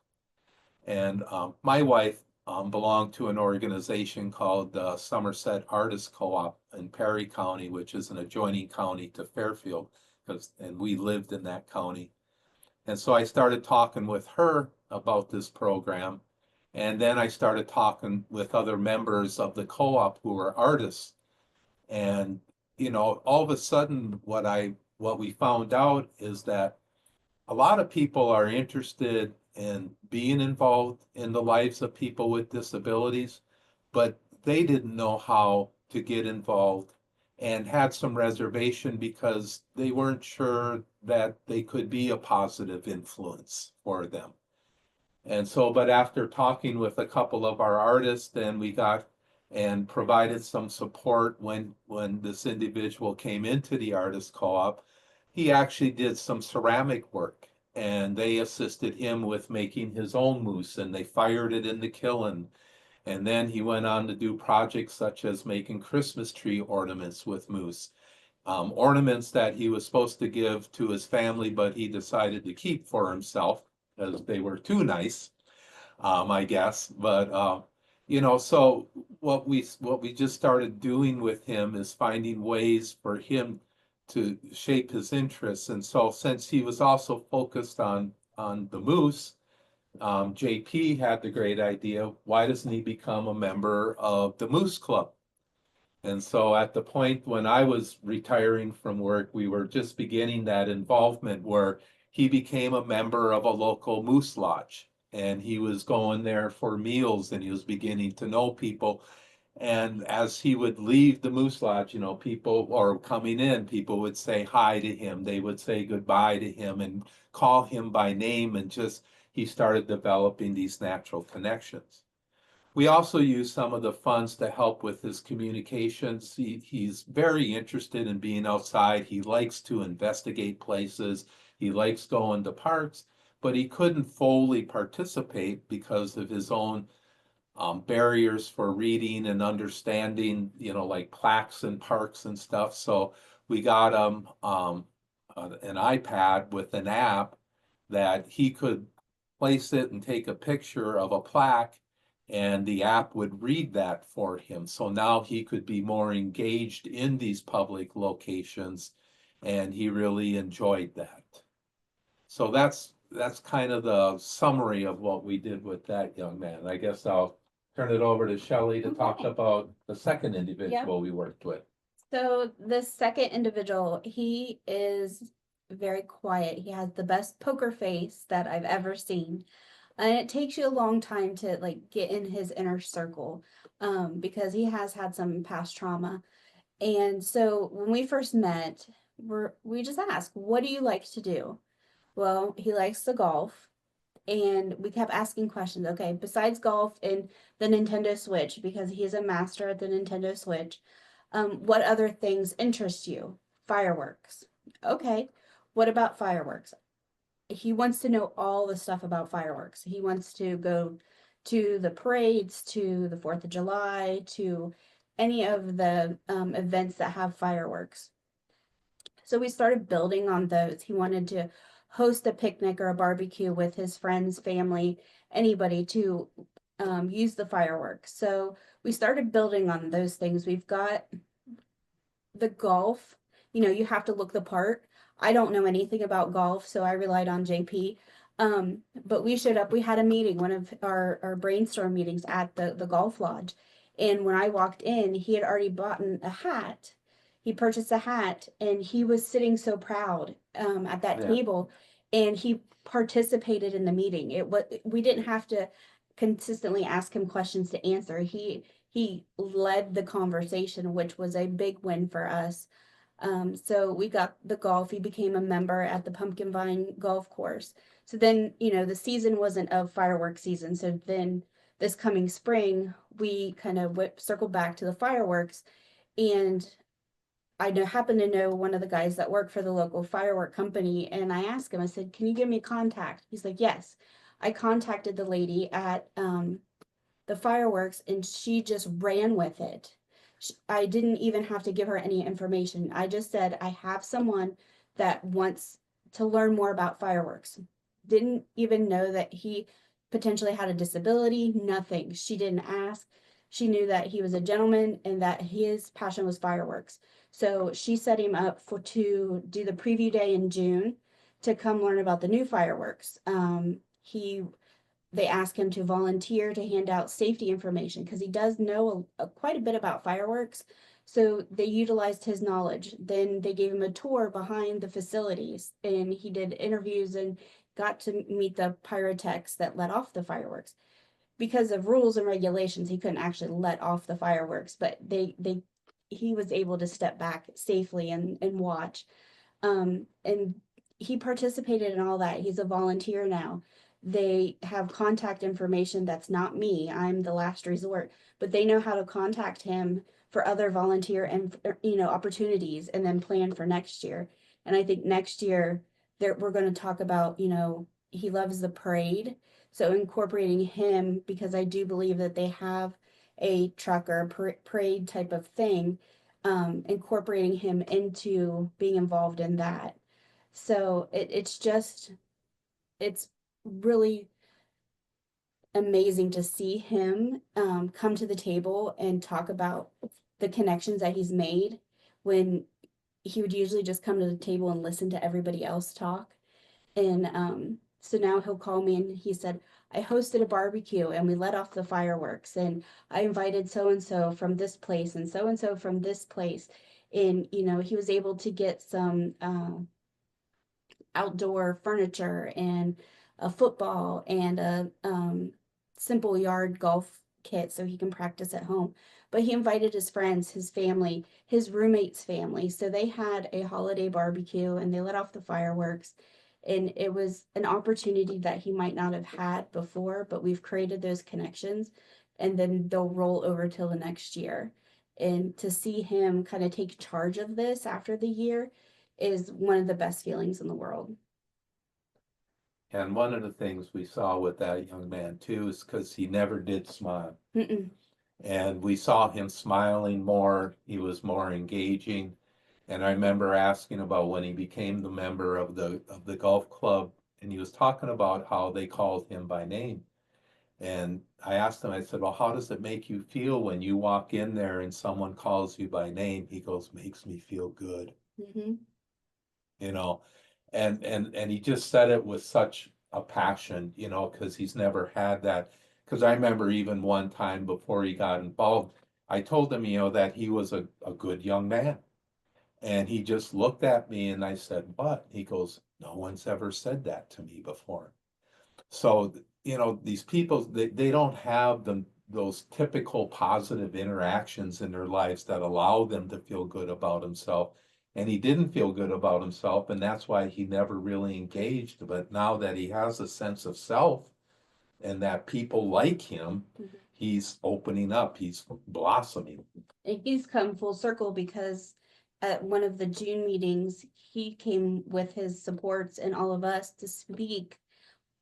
And my wife belonged to an organization called the Somerset Artist Co-op in Perry County, which is an adjoining county to Fairfield, and we lived in that county. And so I started talking with her about this program. And then I started talking with other members of the co-op who were artists. And, all of a sudden, what we found out is that a lot of people are interested in being involved in the lives of people with disabilities, but they didn't know how to get involved and had some reservation because they weren't sure that they could be a positive influence for them. And so, but after talking with a couple of our artists, then we got and provided some support when this individual came into the artist co-op. He actually did some ceramic work, and they assisted him with making his own moose, and they fired it in the kiln. And then he went on to do projects such as making Christmas tree ornaments with moose, ornaments that he was supposed to give to his family, but he decided to keep for himself because they were too nice, I guess. But so what we just started doing with him is finding ways for him to shape his interests. And so since he was also focused on the moose, JP had the great idea, why doesn't he become a member of the Moose Club? And so at the point when I was retiring from work, we were just beginning that involvement where he became a member of a local moose lodge. And he was going there for meals, and he was beginning to know people. And as he would leave the moose lodge, people, or coming in, people would say hi to him. They would say goodbye to him and call him by name. And just, he started developing these natural connections. We also use some of the funds to help with his communications. He's very interested in being outside. He likes to investigate places. He likes going to parks, but he couldn't fully participate because of his own barriers for reading and understanding, like plaques in parks and stuff. So we got him an iPad with an app that he could place it and take a picture of a plaque, and the app would read that for him. So now he could be more engaged in these public locations, and he really enjoyed that. So that's kind of the summary of what we did with that young man. I guess I'll turn it over to Shelley to talk Okay. about the second individual we worked with. So the second individual, he is very quiet. He has the best poker face that I've ever seen. And it takes you a long time to like get in his inner circle, because he has had some past trauma. And so when we first met, we just asked, what do you like to do? Well, he likes to golf. And we kept asking questions. Okay, besides golf and the Nintendo Switch, because he's a master at the Nintendo Switch, what other things interest you? Fireworks. Okay, what about fireworks? He wants to know all the stuff about fireworks. He wants to go to the parades, to the 4th of July, to any of the events that have fireworks. So we started building on those. He wanted to host a picnic or a barbecue with his friends, family, anybody to use the fireworks. So we started building on those things. We've got the golf, you have to look the part. I don't know anything about golf, so I relied on JP. But we showed up, we had a meeting, one of our brainstorm meetings at the golf lodge. And when I walked in, he had already bought a hat. He purchased a hat, and he was sitting so proud at that table, and he participated in the meeting. We didn't have to consistently ask him questions to answer. He led the conversation, which was a big win for us. So we got the golf. He became a member at the Pumpkin Vine golf course. So then, the season wasn't of fireworks season. So then this coming spring, we kind of circled back to the fireworks, and happen to know one of the guys that work for the local firework company, and I asked him, I said, "Can you give me a contact?" He's like, "Yes." I contacted the lady at the fireworks, and she just ran with it. I didn't even have to give her any information. I just said, "I have someone that wants to learn more about fireworks." Didn't even know that he potentially had a disability, nothing. She didn't ask. She knew that he was a gentleman and that his passion was fireworks. So she set him up to do the preview day in June to come learn about the new fireworks. They ask him to volunteer to hand out safety information because he does know quite a bit about fireworks. So they utilized his knowledge. Then they gave him a tour behind the facilities, and he did interviews and got to meet the pyrotechs that let off the fireworks. Because of rules and regulations, he couldn't actually let off the fireworks, but he was able to step back safely and watch. And he participated in all that. He's a volunteer now. They have contact information that's not me. I'm the last resort, but they know how to contact him for other volunteer and opportunities, and then plan for next year. And I think next year we're going to talk about, he loves the parade, so incorporating him, because I do believe that they have a truck or a parade type of thing, incorporating him into being involved in that. So it's really amazing to see him come to the table and talk about the connections that he's made, when he would usually just come to the table and listen to everybody else talk. And so now he'll call me and he said, "I hosted a barbecue and we let off the fireworks, and I invited so and so from this place and so from this place." And he was able to get some outdoor furniture and a football and a simple yard golf kit so he can practice at home. But he invited his friends, his family, his roommate's family. So they had a holiday barbecue and they let off the fireworks. And it was an opportunity that he might not have had before, but we've created those connections, and then they'll roll over till the next year. And to see him kind of take charge of this after the year is one of the best feelings in the world. And one of the things we saw with that young man too is because he never did smile. Mm-mm. And we saw him smiling more. He was more engaging. And I remember asking about when he became the member of the golf club, and he was talking about how they called him by name. And I asked him, I said, "Well, how does it make you feel when you walk in there and someone calls you by name?" He goes, "Makes me feel good." Mm-hmm. You know, and he just said it with such a passion, because he's never had that. Because I remember even one time before he got involved, I told him, that he was a good young man. And he just looked at me and I said, "What?" He goes, "No one's ever said that to me before." So, these people, they don't have those typical positive interactions in their lives that allow them to feel good about himself. And he didn't feel good about himself, and that's why he never really engaged. But now that he has a sense of self and that people like him, Mhm. he's opening up, he's blossoming. And he's come full circle because at one of the June meetings, he came with his supports and all of us to speak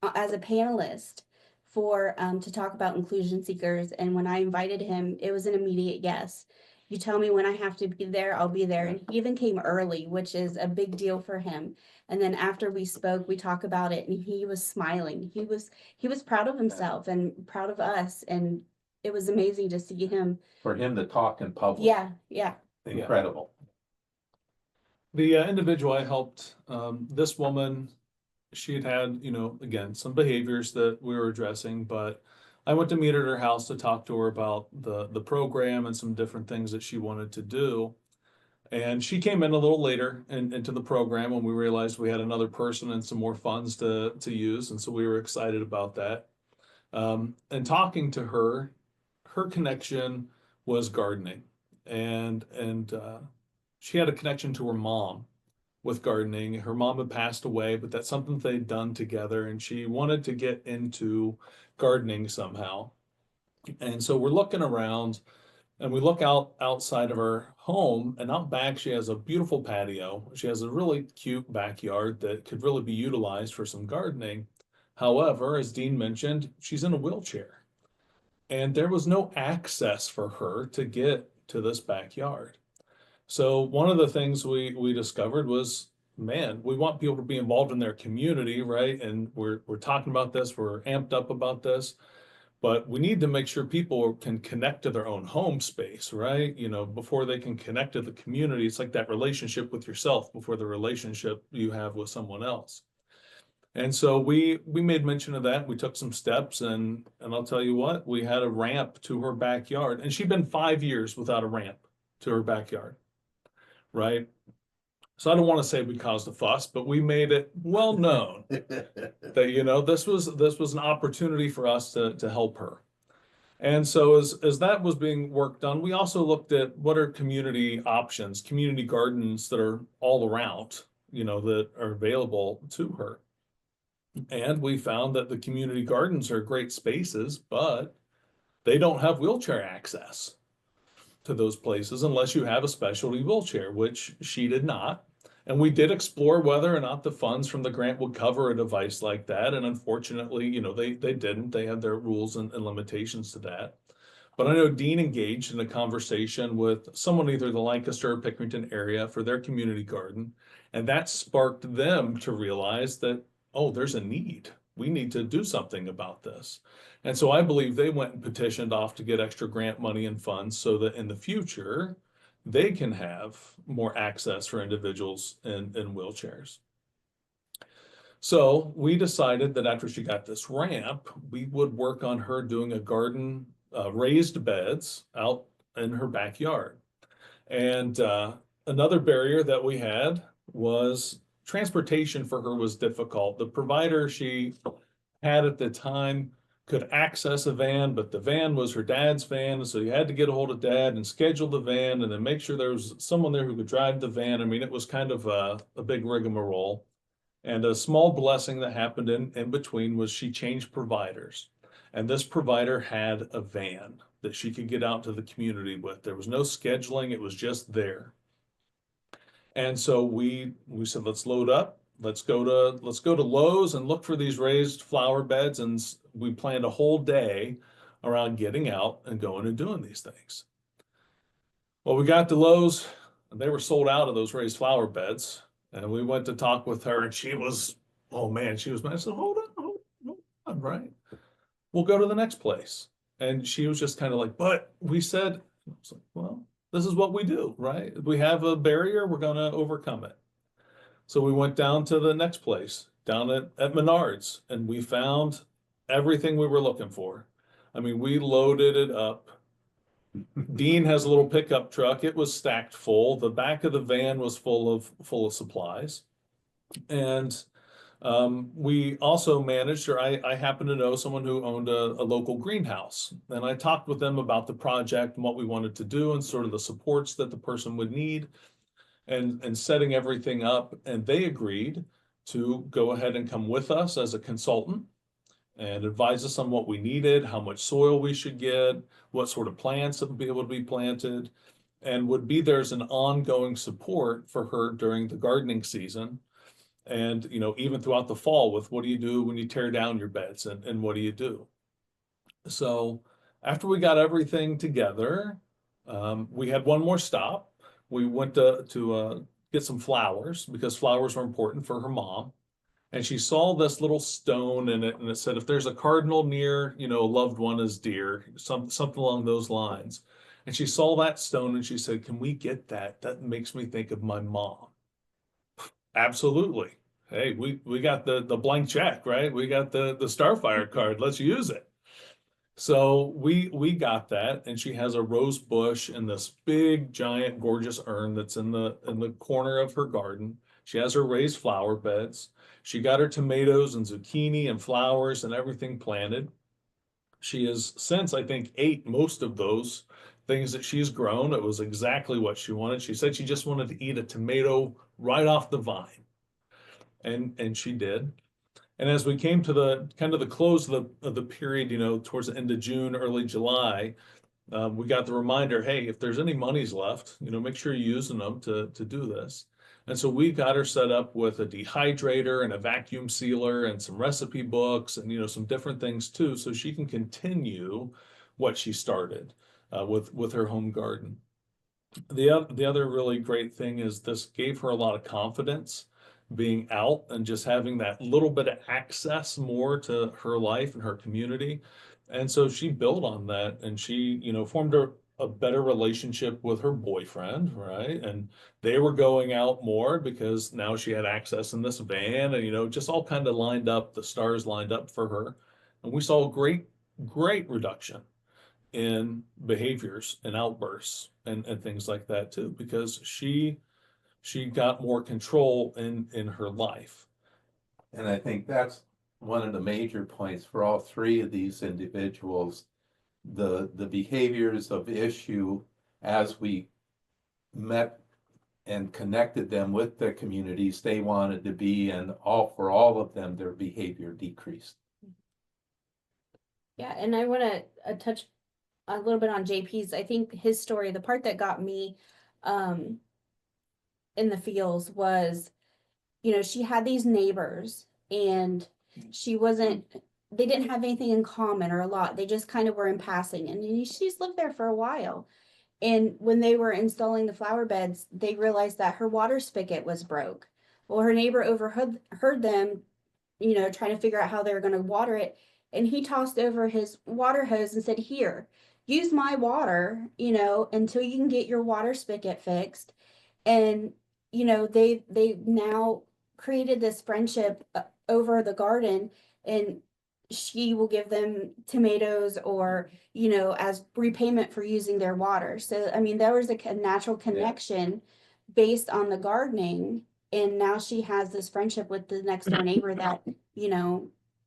as a panelist for to talk about inclusion seekers. And when I invited him, it was an immediate yes. You tell me when I have to be there, I'll be there. And he even came early, which is a big deal for him. And then after we spoke, we talked about it, and he was smiling. He was proud of himself and proud of us, and it was amazing to see him. For him to talk in public, Yeah. incredible. The individual I helped, this woman, she had, again, some behaviors that we were addressing, but I went to meet her at her house to talk to her about the program and some different things that she wanted to do. And she came in a little later into the program when we realized we had another person and some more funds to use. And so we were excited about that. And talking to her, her connection was gardening. And she had a connection to her mom with gardening. Her mom had passed away, but that's something they'd done together, and she wanted to get into gardening somehow. And so we're looking around, And we look outside of her home, and out back she has a beautiful patio. She has a really cute backyard that could really be utilized for some gardening. However, as Dean mentioned, she's in a wheelchair, and there was no access for her to get to this backyard. So one of the things we discovered was, man, we want people to be involved in their community, right? And we're talking about this, we're amped up about this, but we need to make sure people can connect to their own home space, right? You know, before they can connect to the community. It's like that relationship with yourself before the relationship you have with someone else. And so we made mention of that. We took some steps, and I'll tell you what, we had a ramp to her backyard, and she'd been 5 years without a ramp to her backyard, right? So I don't want to say we caused a fuss, but we made it well known that, you know, this was an opportunity for us to help her. And so as that was being worked on, we also looked at what are community options, community gardens that are all around, you know, that are available to her. And we found that the community gardens are great spaces, but they don't have wheelchair access to those places unless you have a specialty wheelchair, which she did not. And we did explore whether or not the funds from the grant would cover a device like that. And unfortunately, you know, they didn't. They had their rules and limitations to that. But I know Dean engaged in a conversation with someone either the Lancaster or Pickerington area for their community garden. And that sparked them to realize that, oh, there's a need. We need to do something about this. And so I believe they went and petitioned off to get extra grant money and funds so that in the future, they can have more access for individuals in wheelchairs. So we decided that after she got this ramp, we would work on her doing a garden, raised beds out in her backyard. And another barrier that we had was transportation for her was difficult. The provider she had at the time could access a van, but the van was her dad's van. So you had to get a hold of dad and schedule the van and then make sure there was someone there who could drive the van. I mean, it was kind of a big rigmarole. And a small blessing that happened in between was she changed providers. And this provider had a van that she could get out to the community with. There was no scheduling, it was just there. And so we said, let's load up. Let's go to Lowe's and look for these raised flower beds. And we planned a whole day around getting out and going and doing these things. Well, we got to Lowe's and they were sold out of those raised flower beds. And we went to talk with her and she was, oh man, she was mad. I said, hold on, right? We'll go to the next place. And she was just kind of like, but we said, I was like, well, this is what we do, right? If we have a barrier, we're going to overcome it. So we went down to the next place, down at Menards, and we found everything we were looking for. I mean, we loaded it up. Dean has a little pickup truck. It was stacked full. The back of the van was full of supplies. And we also managed, or I happen to know someone who owned a local greenhouse. And I talked with them about the project and what we wanted to do and sort of the supports that the person would need and setting everything up. And they agreed to go ahead and come with us as a consultant and advise us on what we needed, how much soil we should get, what sort of plants that would be able to be planted, and would be there as an ongoing support for her during the gardening season. And, you know, even throughout the fall with what do you do when you tear down your beds and what do you do? So after we got everything together, we had one more stop. We went to get some flowers because flowers were important for her mom. And she saw this little stone in it, and it said, if there's a cardinal near, you know, a loved one is dear, something along those lines. And she saw that stone and she said, can we get that? That makes me think of my mom. Absolutely. Hey, we got the blank check, right? We got the Starfire card. Let's use it. So we got that, and she has a rose bush in this big, giant, gorgeous urn that's in the corner of her garden. She has her raised flower beds. She got her tomatoes and zucchini and flowers and everything planted. She has since, I think, ate most of those things that she's grown. It was exactly what she wanted. She said she just wanted to eat a tomato right off the vine. And she did. And as we came to the kind of the close of the period, you know, towards the end of June, early July, we got the reminder, hey, if there's any monies left, make sure you're using them to do this. And so we got her set up with a dehydrator and a vacuum sealer and some recipe books and some different things too, so she can continue what she started with her home garden. The other really great thing is this gave her a lot of confidence being out and just having that little bit of access more to her life and her community. And so she built on that, and she, formed a better relationship with her boyfriend, right? And they were going out more because now she had access in this van, and just all kind of lined up, the stars lined up for her. And we saw a great reduction in behaviors and outbursts and things like that too, because she got more control in her life. And I think that's one of the major points for all three of these individuals. The behaviors of issue, as we met and connected them with the communities they wanted to be, and for all of them, their behavior decreased. Yeah, and I want to touch a little bit on JP's. I think his story, the part that got me in the feels was, she had these neighbors and they didn't have anything in common or a lot. They just kind of were in passing, and she's lived there for a while. And when they were installing the flower beds, they realized that her water spigot was broke. Well, her neighbor heard them, trying to figure out how they were going to water it. And he tossed over his water hose and said, "Here, use my water, until you can get your water spigot fixed." And, they now created this friendship over the garden, and she will give them tomatoes or, as repayment for using their water. So, I mean, there was a natural connection based on the gardening. And now she has this friendship with the next door neighbor that,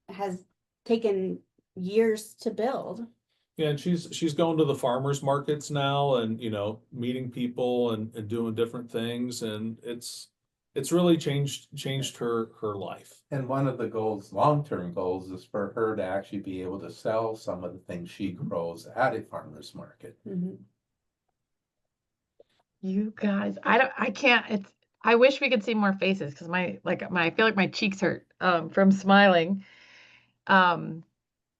has taken years to build. Yeah, and she's going to the farmers markets now, and meeting people and doing different things, and it's really changed her life. And one of the goals, long-term goals, is for her to actually be able to sell some of the things she grows at a farmer's market. Mm-hmm. You guys, I can't, I wish we could see more faces because I feel like my cheeks hurt from smiling. And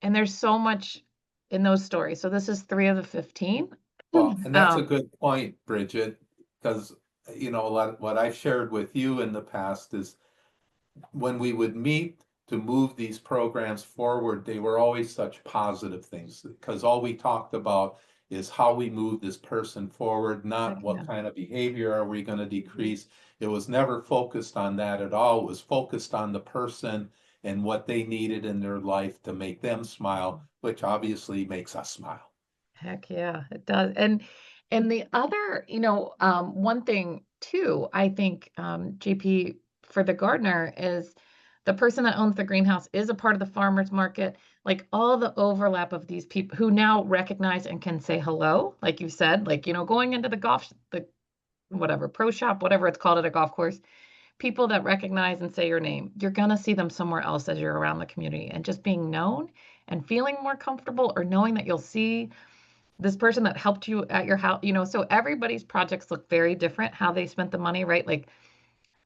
there's so much in those stories. So this is 3 of the 15. Well, and that's a good point, Bridget, because a lot of what I've shared with you in the past is when we would meet to move these programs forward, they were always such positive things, because all we talked about is how we move this person forward, not what kind of behavior are we going to decrease. It was never focused on that at all. It was focused on the person and what they needed in their life to make them smile, which obviously makes us smile. Heck yeah, it does. And the other, one thing too, I think, JP, for the gardener is the person that owns the greenhouse is a part of the farmer's market. Like all the overlap of these people who now recognize and can say hello, like you said, going into the whatever, pro shop, whatever it's called at a golf course, people that recognize and say your name, you're going to see them somewhere else as you're around the community, and just being known and feeling more comfortable, or knowing that you'll see this person that helped you at your house, so everybody's projects look very different, how they spent the money, right? Like,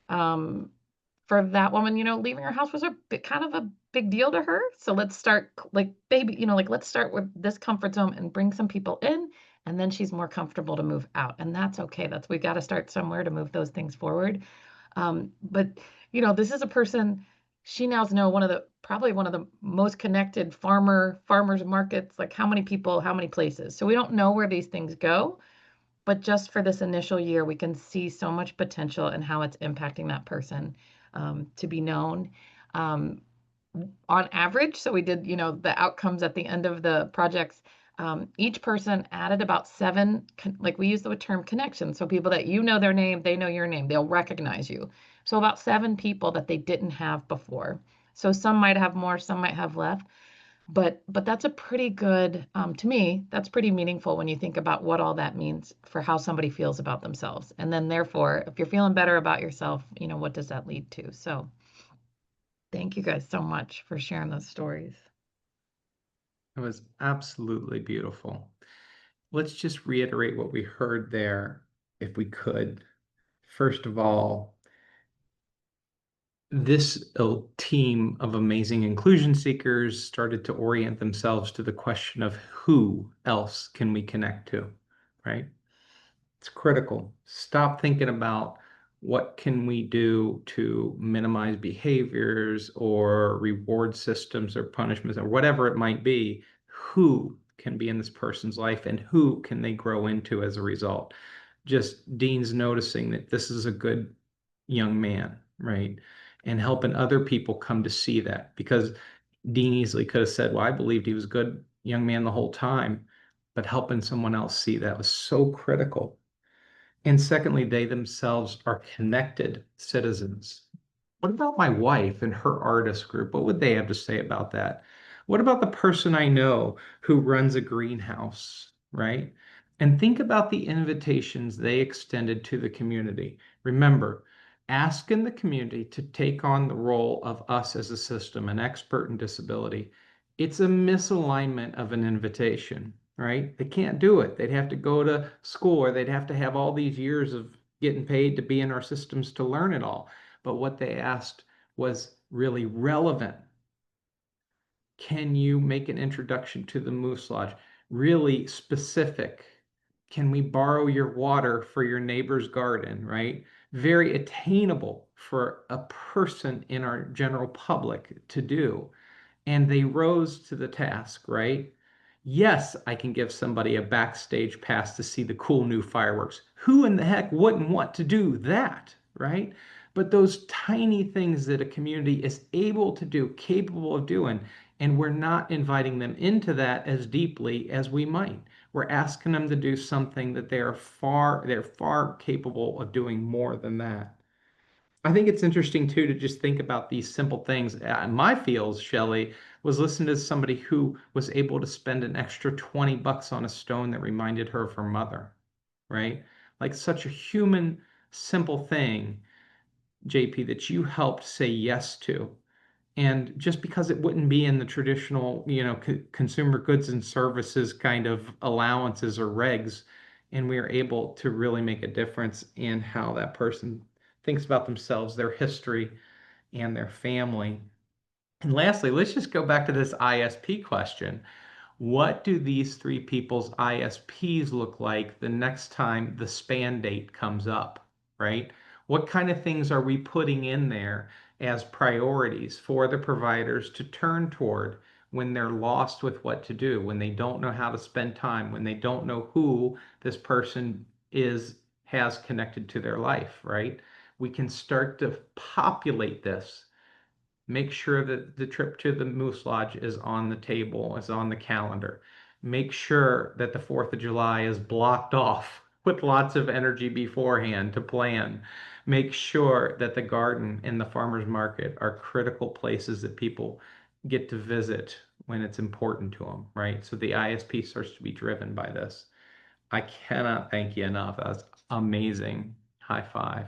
for that woman, leaving her house was kind of a big deal to her. So let's start let's start with this comfort zone and bring some people in, and then she's more comfortable to move out. And that's okay. We've got to start somewhere to move those things forward. But this is a person, she now knows probably one of the most connected farmers markets, like how many people, how many places. So we don't know where these things go, but just for this initial year, we can see so much potential and how it's impacting that person, to be known. On average, so we did, the outcomes at the end of the projects, each person added about 7, we use the term connection. So people that their name, they know your name, they'll recognize you. So about 7 people that they didn't have before. So some might have more, some might have less. But that's a pretty good, to me, that's pretty meaningful when you think about what all that means for how somebody feels about themselves. And then therefore, if you're feeling better about yourself, what does that lead to? So thank you guys so much for sharing those stories. It was absolutely beautiful. let's just reiterate what we heard there, if we could. First of all, this team of amazing inclusion seekers started to orient themselves to the question of who else can we connect to, right? It's critical. Stop thinking about what can we do to minimize behaviors or reward systems or punishments or whatever it might be. Who can be in this person's life and who can they grow into as a result? Just Dean's noticing that this is a good young man, right? And helping other people come to see that, because Dean easily could have said, well, I believed he was a good young man the whole time, but helping someone else see that was so critical. And secondly, they themselves are connected citizens. What about my wife and her artist group? What would they have to say about that? What about the person I know who runs a greenhouse, right? And think about the invitations they extended to the community. Remember, asking the community to take on the role of us as a system, an expert in disability, it's a misalignment of an invitation, right? They can't do it. They'd have to go to school, or they'd have to have all these years of getting paid to be in our systems to learn it all. But what they asked was really relevant. Can you make an introduction to the Moose Lodge? Really specific. Can we borrow your water for your neighbor's garden, right? Very attainable for a person in our general public to do. And they rose to the task, right? Yes, I can give somebody a backstage pass to see the cool new fireworks. Who in the heck wouldn't want to do that, right? But those tiny things that a community is able to do, capable of doing, and we're not inviting them into that as deeply as we might. We're asking them to do something that they're far capable of doing more than that. I think it's interesting too to just think about these simple things. My feels, Shelley, was listening to somebody who was able to spend an extra $20 on a stone that reminded her of her mother, right? Like such a human, simple thing, JP, that you helped say yes to. And just because it wouldn't be in the traditional, consumer goods and services kind of allowances or regs, and we are able to really make a difference in how that person thinks about themselves, their history, and their family. And lastly, let's just go back to this ISP question. What do these three people's ISPs look like the next time the span date comes up, right? What kind of things are we putting in there as priorities for the providers to turn toward when they're lost with what to do, when they don't know how to spend time, when they don't know who this person has connected to their life, right? We can start to populate this. Make sure that the trip to the Moose Lodge is on the table, is on the calendar. Make sure that the 4th of July is blocked off with lots of energy beforehand to plan. Make sure that the garden and the farmer's market are critical places that people get to visit when it's important to them, right? So the ISP starts to be driven by this. I cannot thank you enough. That's amazing. High five.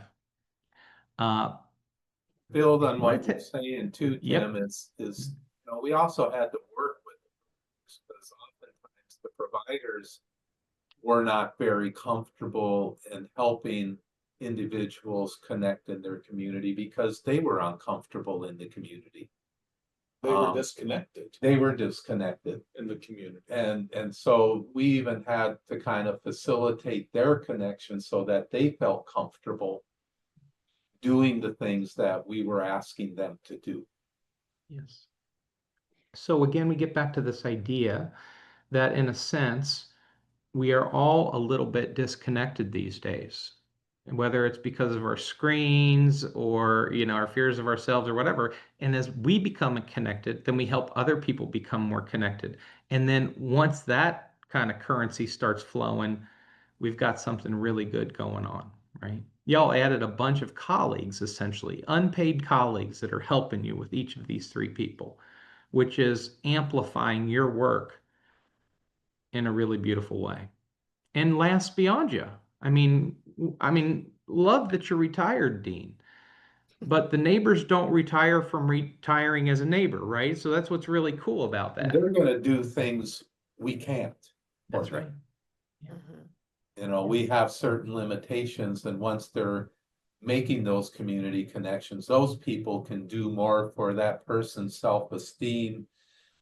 Build on what What you're saying too, Yep. Tim, we also had to work with because oftentimes the providers were not very comfortable in helping individuals connect in their community because they were uncomfortable in the community. They were disconnected They were disconnected. in the community. And so we even had to kind of facilitate their connection so that they felt comfortable doing the things that we were asking them to do. Yes. So again, we get back to this idea that in a sense, we are all a little bit disconnected these days. And whether it's because of our screens or, our fears of ourselves or whatever. And as we become connected, then we help other people become more connected. And then once that kind of currency starts flowing, we've got something really good going on, right? Y'all added a bunch of colleagues, essentially, unpaid colleagues that are helping you with each of these three people, which is amplifying your work in a really beautiful way. And lasts beyond you. Love that you're retired, Dean. But the neighbors don't retire from retiring as a neighbor, right? So that's what's really cool about that. They're going to do things we can't. That's right. Mhm. You know, we have certain limitations, and once they're making those community connections, those people can do more for that person's self-esteem,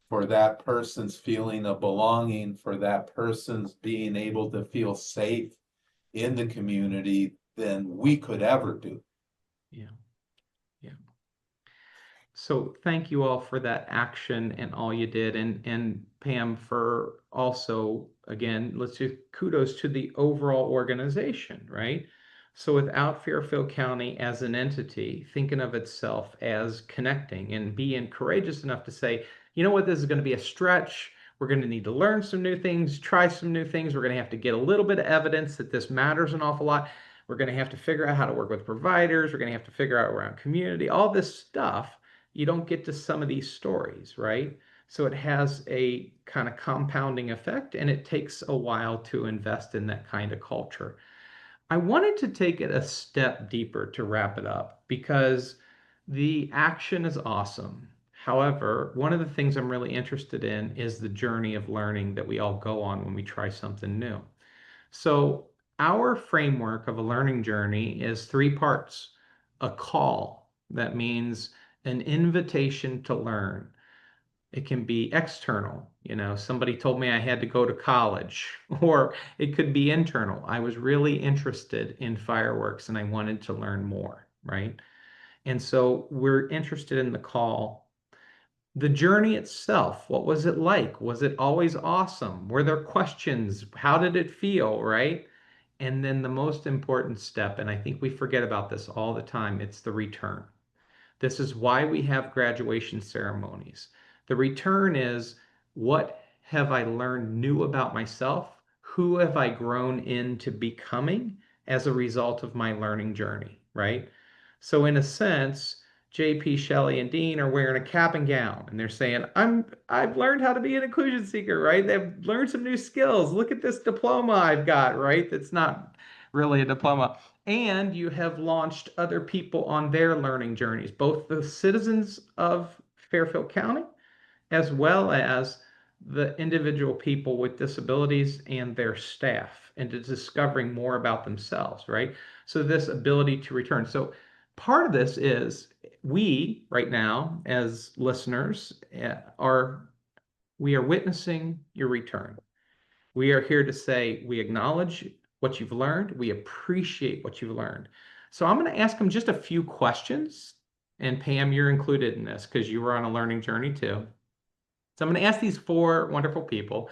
for that person's feeling of belonging, for that person's being able to feel safe in the community than we could ever do. Yeah. Yeah. So thank you all for that action and all you did. And Pam, for also, again, let's do kudos to the overall organization, right? So without Fairfield County as an entity, thinking of itself as connecting and being courageous enough to say, you know what, this is going to be a stretch. We're going to need to learn some new things, try some new things. We're going to have to get a little bit of evidence that this matters an awful lot. We're going to have to figure out how to work with providers. We're going to have to figure out around community, all this stuff. You don't get to some of these stories, right? So it has a kind of compounding effect, and it takes a while to invest in that kind of culture. I wanted to take it a step deeper to wrap it up because the action is awesome. However, one of the things I'm really interested in is the journey of learning that we all go on when we try something new. So, our framework of a learning journey is three parts: a call, that means an invitation to learn. It can be external, somebody told me I had to go to college, or it could be internal. I was really interested in fireworks and I wanted to learn more, right? And so we're interested in the call. The journey itself, what was it like? Was it always awesome? Were there questions? How did it feel, right? And then the most important step, and I think we forget about this all the time, it's the return. This is why we have graduation ceremonies. The return is, what have I learned new about myself? Who have I grown into becoming as a result of my learning journey, right? So in a sense, JP, Shelley, and Dean are wearing a cap and gown, and they're saying, I've learned how to be an inclusion seeker, right? They've learned some new skills. Look at this diploma I've got, right? That's not really a diploma. And you have launched other people on their learning journeys, both the citizens of Fairfield County as well as the individual people with disabilities and their staff, into discovering more about themselves, right? So this ability to return. So part of this is, we right now as listeners we are witnessing your return. We are here to say we acknowledge what you've learned. We appreciate what you've learned. So I'm going to ask them just a few questions. And Pam, you're included in this because you were on a learning journey too. So I'm going to ask these four wonderful people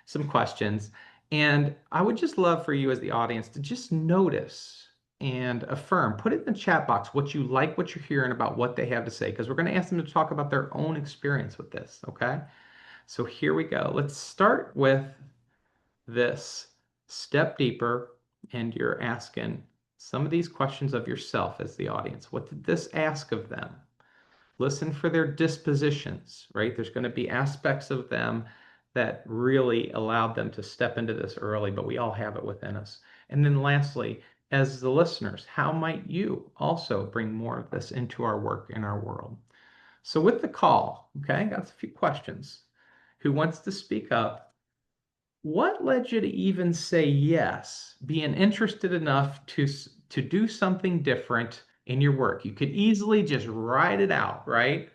some questions. And I would just love for you as the audience to just notice and affirm, put it in the chat box what you like, what you're hearing about what they have to say, because we're going to ask them to talk about their own experience with this. Okay. So here we go. Let's start with this: step deeper, and you're asking some of these questions of yourself as the audience. What did this ask of them? Listen for their dispositions, right? There's going to be aspects of them that really allowed them to step into this early, but we all have it within us. And then lastly, as the listeners, how might you also bring more of this into our work in our world? So with the call, okay, got a few questions. Who wants to speak up? What led you to even say yes, being interested enough to do something different in your work? You could easily just write it out, right?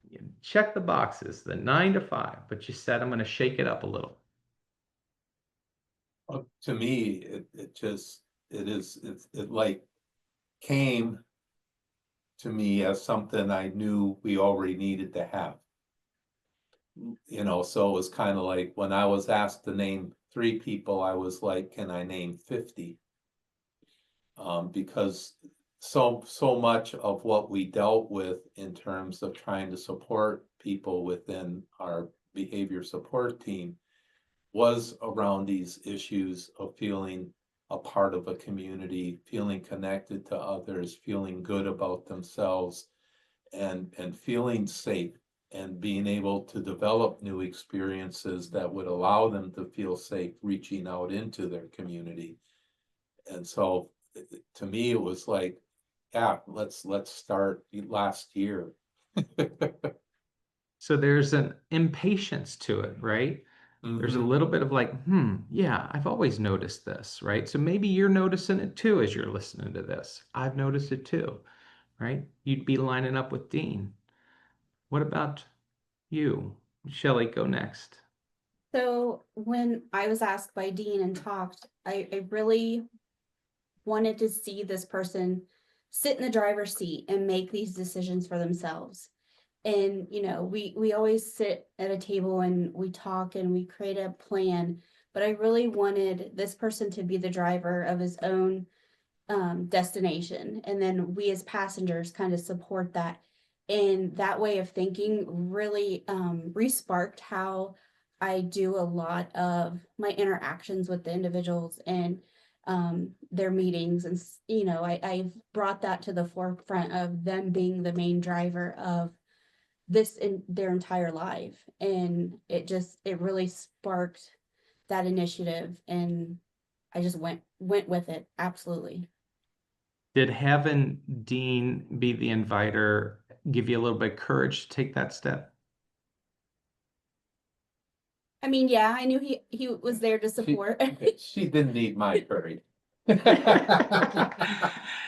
You check the boxes, the 9 to 5, but you said, I'm going to shake it up a little. To me, it like came to me as something I knew we already needed to have. So it was kind of like when I was asked to name 3 people, I was like, can I name 50? Because so much of what we dealt with in terms of trying to support people within our behavior support team was around these issues of feeling a part of a community, feeling connected to others, feeling good about themselves, and feeling safe, and being able to develop new experiences that would allow them to feel safe reaching out into their community. And so to me, it was like, yeah, let's start last year. So there's an impatience to it, right? There's a Mhm. little bit of like, yeah, I've always noticed this, right? So maybe you're noticing it too as you're listening to this. I've noticed it too, right? You'd be lining up with Dean. What about you? Shelley, go next. So when I was asked by Dean and talked, I really wanted to see this person sit in the driver's seat and make these decisions for themselves. And, you know, we always sit at a table and we talk and we create a plan, but I really wanted this person to be the driver of his own destination. And then we as passengers kind of support that. And that way of thinking really re-sparked how I do a lot of my interactions with the individuals and their meetings. And, you know, I've brought that to the forefront of them being the main driver of this in their entire life. And it really sparked that initiative. And I just went with it. Absolutely. Did having Dean be the inviter give you a little bit of courage to take that step? I mean, yeah, I knew he was there to support. She didn't need my courage.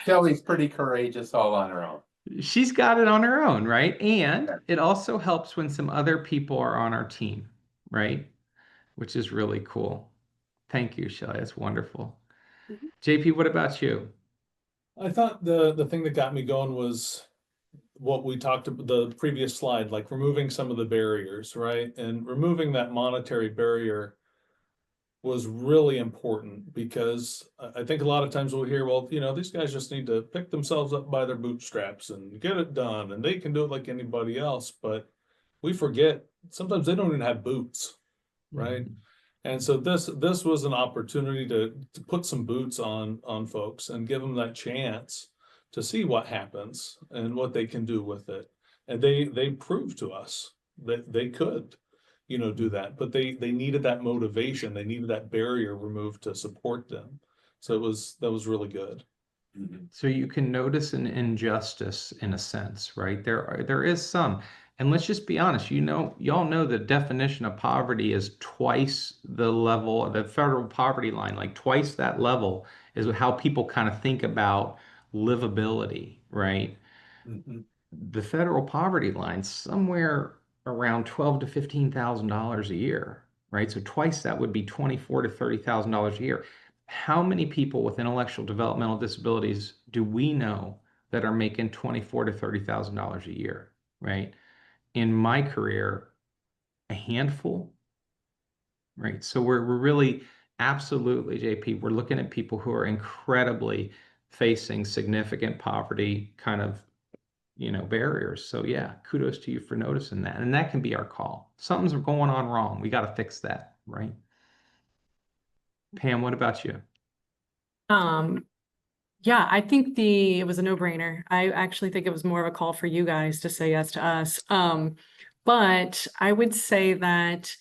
Shelley's pretty courageous all on her own. She's got it on her own, right? And it also helps when some other people are on our team, right? Which is really cool. Thank you, Shelley. That's wonderful. Mhm. JP, what about you? I thought the thing that got me going was what we talked about the previous slide, like removing some of the barriers, right? And removing that monetary barrier was really important because I think a lot of times we'll hear, well, you know, these guys just need to pick themselves up by their bootstraps and get it done, and they can do it like anybody else. But we forget sometimes they don't even have boots, right? Mhm. And so this was an opportunity to put some boots on folks and give them that chance to see what happens and what they can do with it. And they proved to us that they could, you know, do that. But they needed that motivation. They needed that barrier removed to support them. So that was really good. So you can notice an injustice in a sense, right? There is some. And let's just be honest, y'all know the definition of poverty is twice the level, the federal poverty line, like twice that level is how people kind of think about livability, right? Mhm. The federal poverty line somewhere around 12 to $15,000 a year, right? So twice that would be 24 to $30,000 a year. How many people with intellectual developmental disabilities do we know that are making 24 to $30,000 a year, right? In my career, a handful, right? So we're really absolutely, JP, we're looking at people who are incredibly facing significant poverty kind of barriers. So yeah, kudos to you for noticing that. And that can be our call. Something's going on wrong. We got to fix that, right? Pam, what about you? Um, yeah, I think it was a no-brainer. I actually think it was more of a call for you guys to say yes to us. But I would say that,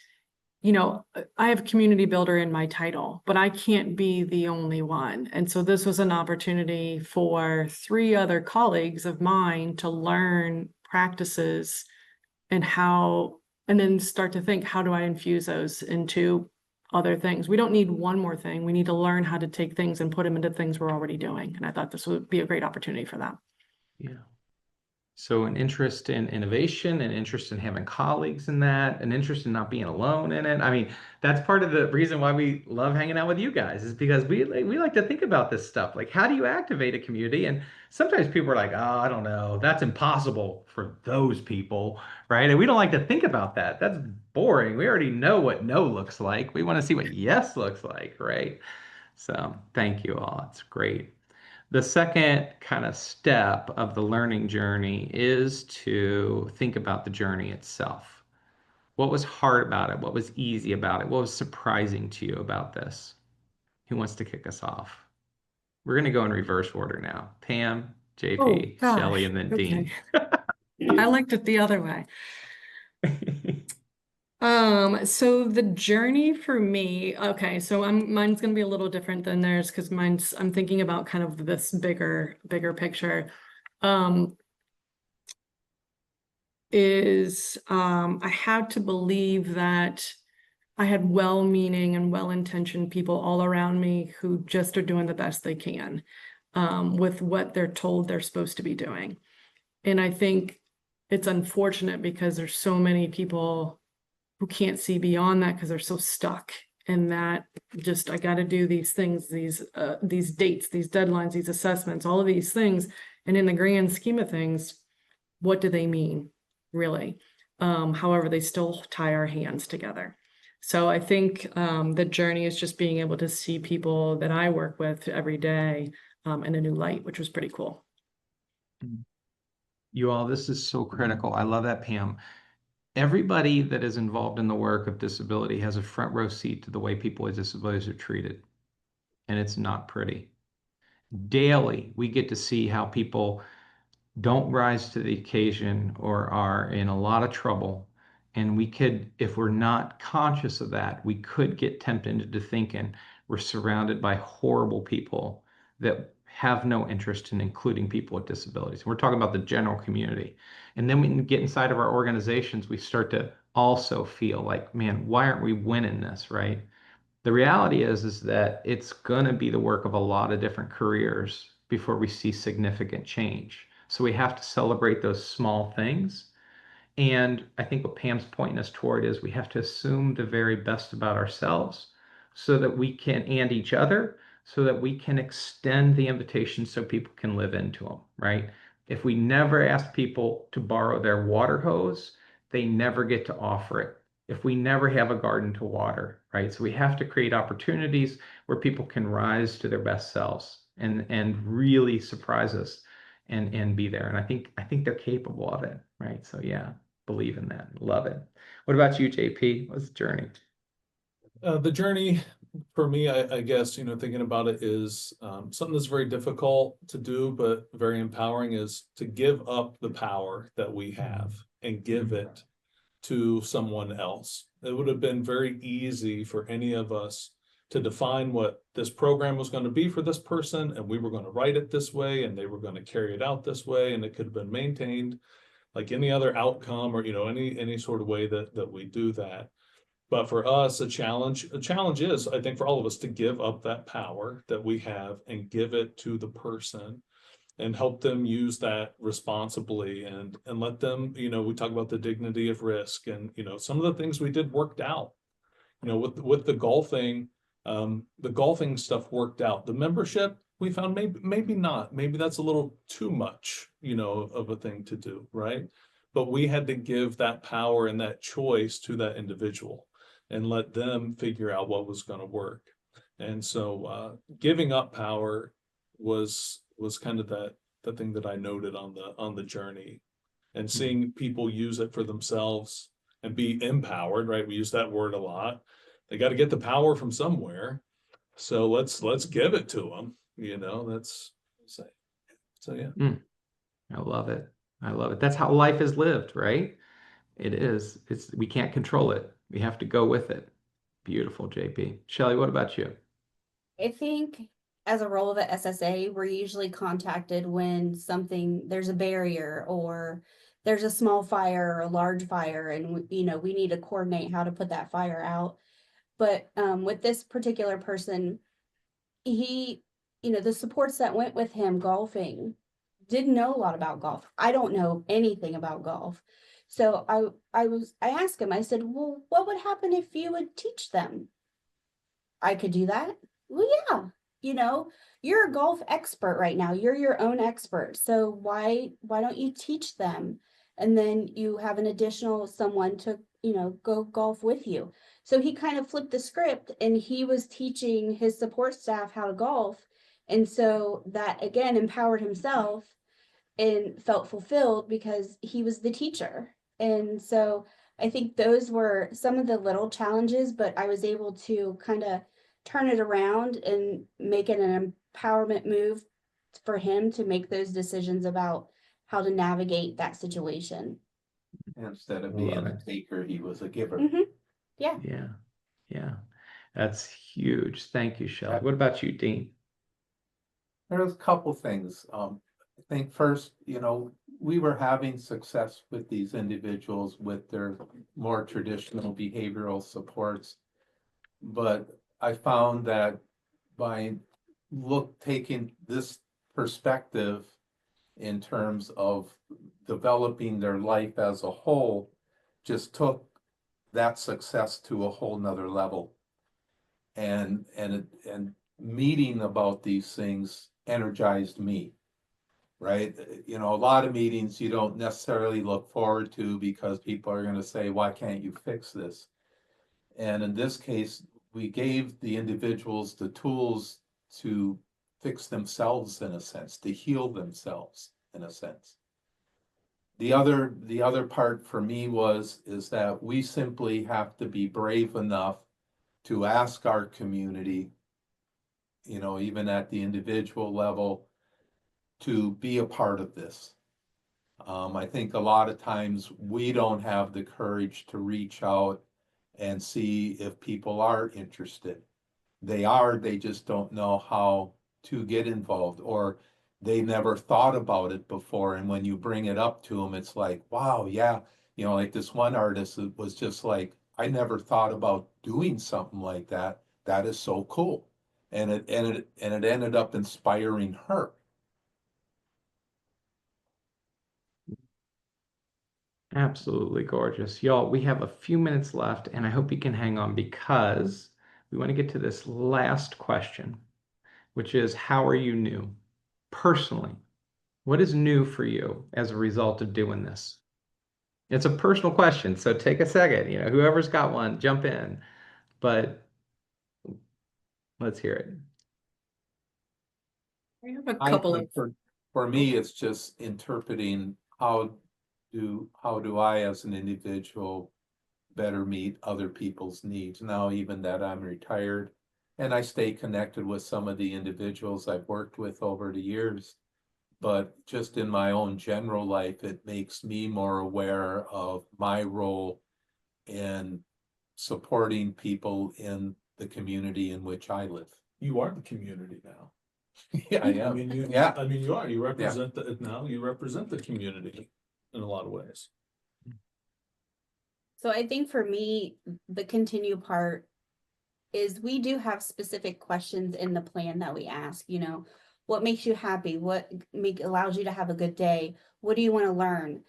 I have community builder in my title, but I can't be the only one. And so this was an opportunity for 3 other colleagues of mine to learn practices and and then start to think, how do I infuse those into other things? We don't need one more thing. We need to learn how to take things and put them into things we're already doing. And I thought this would be a great opportunity for that. Yeah. So an interest in innovation, an interest in having colleagues in that, an interest in not being alone in it. I mean, that's part of the reason why we love hanging out with you guys is because we like to think about this stuff. Like, how do you activate a community? And sometimes people are like, oh, I don't know, that's impossible for those people, right? And we don't like to think about that. That's boring. We already know what no looks like. We want to see what yes looks like, right? So thank you all. It's great. The second kind of step of the learning journey is to think about the journey itself. What was hard about it? What was easy about it? What was surprising to you about this? Who wants to kick us off? We're going to go in reverse order now. Pam, Oh, JP, Shelley, gosh. and then Okay. Dean. I liked it the other way. So the journey for me, okay, so mine's gonna be a little different than theirs because I'm thinking about kind of this bigger picture. I have to believe that I had well-meaning and well-intentioned people all around me who just are doing the best they can with what they're told they're supposed to be doing. And I think it's unfortunate because there's so many people who can't see beyond that because they're so stuck in that just, I got to do these things, these dates, these deadlines, these assessments, all of these things. And in the grand scheme of things, what do they mean, really? However, they still tie our hands together. So I think the journey is just being able to see people that I work with every day in a new light, which was pretty cool. You all, this is so critical. I love that, Pam. Everybody that is involved in the work of disability has a front row seat to the way people with disabilities are treated. And it's not pretty. Daily, we get to see how people don't rise to the occasion or are in a lot of trouble. And we could, if we're not conscious of that, we could get tempted into thinking we're surrounded by horrible people that have no interest in including people with disabilities. We're talking about the general community. And then we get inside of our organizations, we start to also feel like, man, why aren't we winning this, right? The reality is that it's going to be the work of a lot of different careers before we see significant change. So we have to celebrate those small things. And I think what Pam's pointing us toward is we have to assume the very best about ourselves so that we can, and each other, so that we can extend the invitation so people can live into them, right? If we never ask people to borrow their water hose, they never get to offer it. If we never have a garden to water, right? So we have to create opportunities where people can rise to their best selves and really surprise us and be there. And I think they're capable of it, right? So yeah, believe in that. Love it. What about you, JP? What's the journey? The journey for me, I guess, you know, thinking about it is something that's very difficult to do, but very empowering is to give up the power that we have and give it to someone else. It would have been very easy for any of us to define what this program was going to be for this person, and we were going to write it this way, and they were going to carry it out this way, and it could have been maintained like any other outcome, or, you know, any sort of way that we do that. But for us, a challenge is, I think, for all of us to give up that power that we have and give it to the person and help them use that responsibly and let them, you know, we talk about the dignity of risk, and, you know, some of the things we did worked out, you know, with the golfing stuff worked out. The membership, we found maybe not, maybe that's a little too much, you know, of a thing to do, right? But we had to give that power and that choice to that individual and let them figure out what was going to work. And so giving up power was kind of the thing that I noted on the journey, and seeing people use it for themselves and be empowered, right? We use that word a lot. They got to get the power from somewhere. So let's give it to them, you know, that's so yeah. I love it. I love it. That's how life is lived, right? It is. We can't control it. We have to go with it. Beautiful, JP. Shelley, what about you? I think as a role of an SSA, we're usually contacted when there's a barrier or there's a small fire or a large fire, and you know, we need to coordinate how to put that fire out. But with this particular person, he, you know, the supports that went with him golfing didn't know a lot about golf. I don't know anything about golf. So I asked him, I said, well, what would happen if you would teach them? I could do that. Well, yeah, you know, you're a golf expert right now. You're your own expert. So why don't you teach them? And then you have an additional someone to, you know, go golf with you. So he kind of flipped the script and he was teaching his support staff how to golf. And so that again empowered himself and felt fulfilled because he was the teacher. And so I think those were some of the little challenges, but I was able to kind of turn it around and make it an empowerment move for him to make those decisions about how to navigate that situation. Instead of I being love a it. taker, he was a giver. Yeah. Yeah. Yeah. That's huge. Thank you, Shelley. What about you, Dean? There's a couple things. I think first, you know, we were having success with these individuals with their more traditional behavioral supports. but I found that by taking this perspective in terms of developing their life as a whole, just took that success to a whole nother level. And meeting about these things energized me, right? You know, a lot of meetings you don't necessarily look forward to because people are going to say, why can't you fix this? And in this case, we gave the individuals the tools to fix themselves in a sense, to heal themselves in a sense. The other part for me is that we simply have to be brave enough to ask our community, you know, even at the individual level, to be a part of this. I think a lot of times we don't have the courage to reach out and see if people are interested. They are, they just don't know how to get involved, or they never thought about it before. And when you bring it up to them, it's like, wow, yeah. You know, like this one artist was just like, I never thought about doing something like that. That is so cool. And it ended up inspiring her. Absolutely gorgeous. Y'all, we have a few minutes left, and I hope you can hang on because we want to get to this last question, which is how are you new? Personally, what is new for you as a result of doing this? It's a personal question, so take a second. You know, whoever's got one, jump in. But let's hear it. I have a I couple think of, for me, it's just interpreting how do I as an individual better meet other people's needs. Now, even that I'm retired and I stay connected with some of the individuals I've worked with over the years, but just in my own general life, it makes me more aware of my role in supporting people in the community in which I live. You are the community now. Yeah, I I am. mean, Yeah. I mean, you are, you represent you represent the community in a lot of ways. So I think for me, the continue part is we do have specific questions in the plan that we ask, you know, what makes you happy? What allows you to have a good day? What do you want to learn?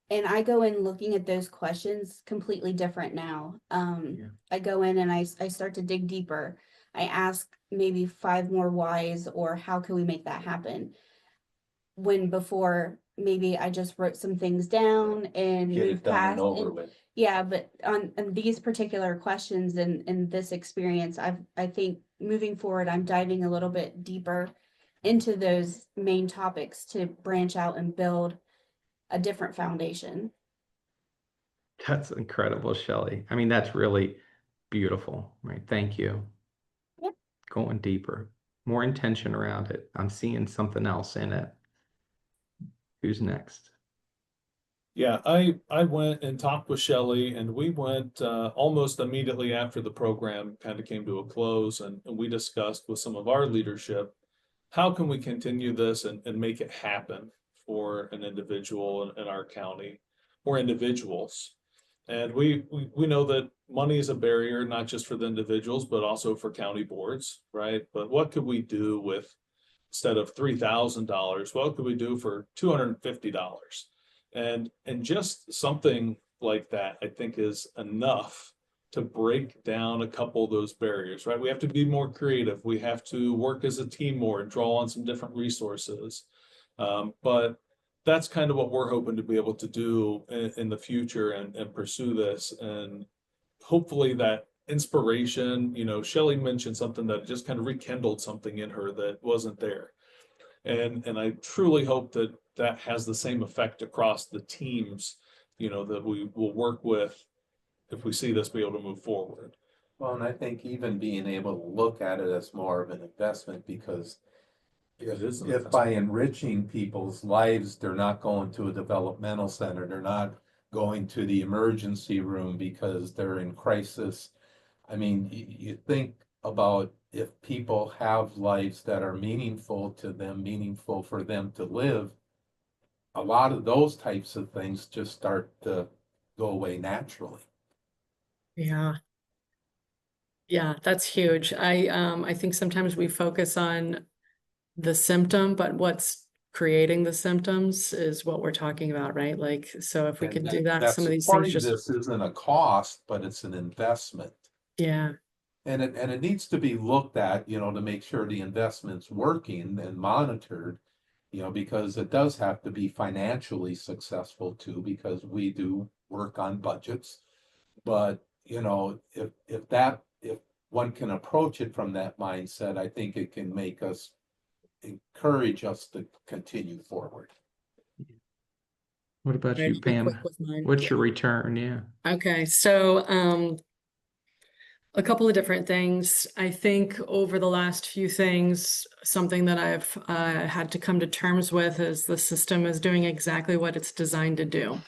And I go in looking at those questions completely different now. Yeah. I go in and I start to dig deeper. I ask maybe 5 more whys or how can we make that happen? When before maybe I just wrote some things down and Get it moved done and past over and with. yeah, but on these particular questions and this experience, I think moving forward, I'm diving a little bit deeper into those main topics to branch out and build a different foundation. That's incredible, Shelley. I mean, that's really beautiful, right? Thank you. Yep. Going deeper, more intention around it. I'm seeing something else in it. Who's next? Yeah, I went and talked with Shelley and we went almost immediately after the program kind of came to a close and we discussed with some of our leadership, how can we continue this and make it happen for an individual in our county or individuals? And we know that money is a barrier, not just for the individuals, but also for county boards, right? But what could we do with, instead of $3,000, what could we do for $250? And just something like that, I think is enough to break down a couple of those barriers, right? We have to be more creative. We have to work as a team more and draw on some different resources. But that's kind of what we're hoping to be able to do in the future and pursue this. And hopefully that inspiration, you know, Shelley mentioned something that just kind of rekindled something in her that wasn't there. And I truly hope that that has the same effect across the teams, you know, that we will work with if we see this be able to move forward. Well, and I think even being able to look at it as more of an investment, because It is an if by investment. enriching people's lives, they're not going to a developmental center, they're not going to the emergency room because they're in crisis. I mean, you think about if people have lives that are meaningful to them, meaningful for them to live, a lot of those types of things just start to go away naturally. yeah. Yeah, that's huge. I think sometimes we focus on the symptom, but what's creating the symptoms is what we're talking about, right? Like, so if we And could do that, that some of these things supporting just, this isn't a cost, but it's an investment. yeah, And it needs to be looked at, to make sure the investment's working and monitored, because it does have to be financially successful too, because we do work on budgets. But, if one can approach it from that mindset, I think it can encourage us to continue forward. What about I'll you, be quick Pam? with mine. What's your return? Yeah. Okay, so a couple of different things. I think over the last few things, something that I've had to come to terms with is the system is doing exactly what it's designed to do.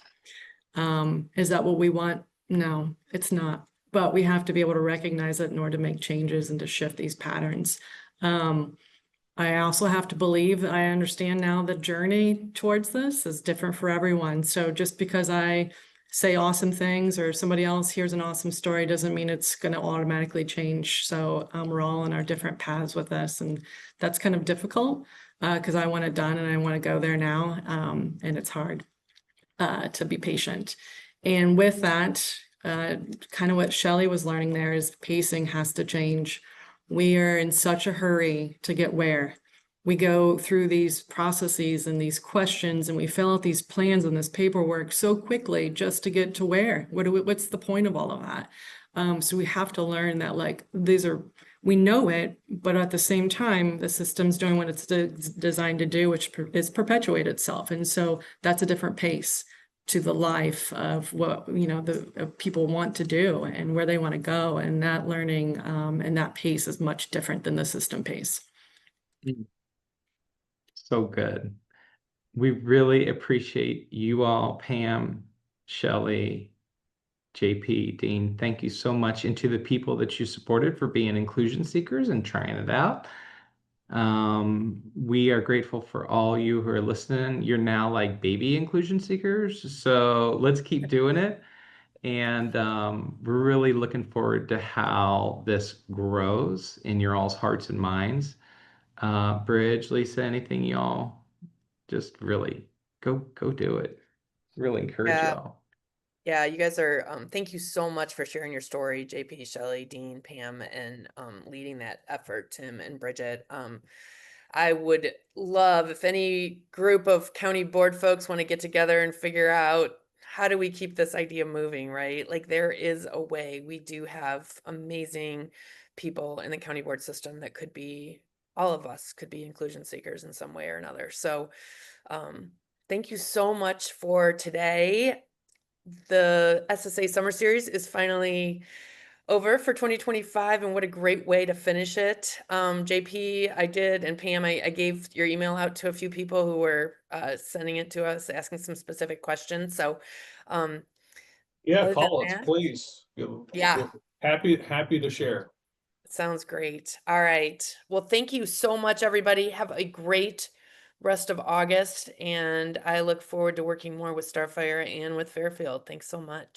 Is that what we want? No, it's not. But we have to be able to recognize it in order to make changes and to shift these patterns. I also have to believe that I understand now the journey towards this is different for everyone. So just because I say awesome things or somebody else hears an awesome story doesn't mean it's going to automatically change. So we're all on our different paths with this, and that's kind of difficult because I want it done and I want to go there now, and it's hard to be patient. And with that, kind of what Shelley was learning there is pacing has to change. We are in such a hurry to get where. We go through these processes and these questions and we fill out these plans and this paperwork so quickly just to get to where. What's the point of all of that? So we have to learn that like we know it, but at the same time, the system's doing what it's designed to do, which is perpetuate itself. And so that's a different pace to the life of what the people want to do and where they want to go, and that learning and that pace is much different than the system pace. So good. We really appreciate you all, Pam, Shelley, JP, Dean. Thank you so much, and to the people that you supported for being inclusion seekers and trying it out. We are grateful for all you who are listening. You're now like baby inclusion seekers, so let's keep doing it. And we're really looking forward to how this grows in your all's hearts and minds. Bridge, Lisa, anything y'all just really go do it. Really encourage Yeah. y'all. Yeah, you guys are, thank you so much for sharing your story, JP, Shelley, Dean, Pam, and leading that effort, Tim and Bridget. I would love if any group of county board folks want to get together and figure out how do we keep this idea moving, right? Like there is a way. We do have amazing people in the county board system that could be, all of us could be inclusion seekers in some way or another. So thank you so much for today. The SSA Summer Series is finally over for 2025, and what a great way to finish it. JP, I did, and Pam, I gave your email out to a few people who were sending it to us, asking some specific questions. So, Yeah, other than call us, that, please. yeah, Happy to share. sounds great. All right. Well, thank you so much, everybody. Have a great rest of August, and I look forward to working more with Starfire and with Fairfield. Thanks so much.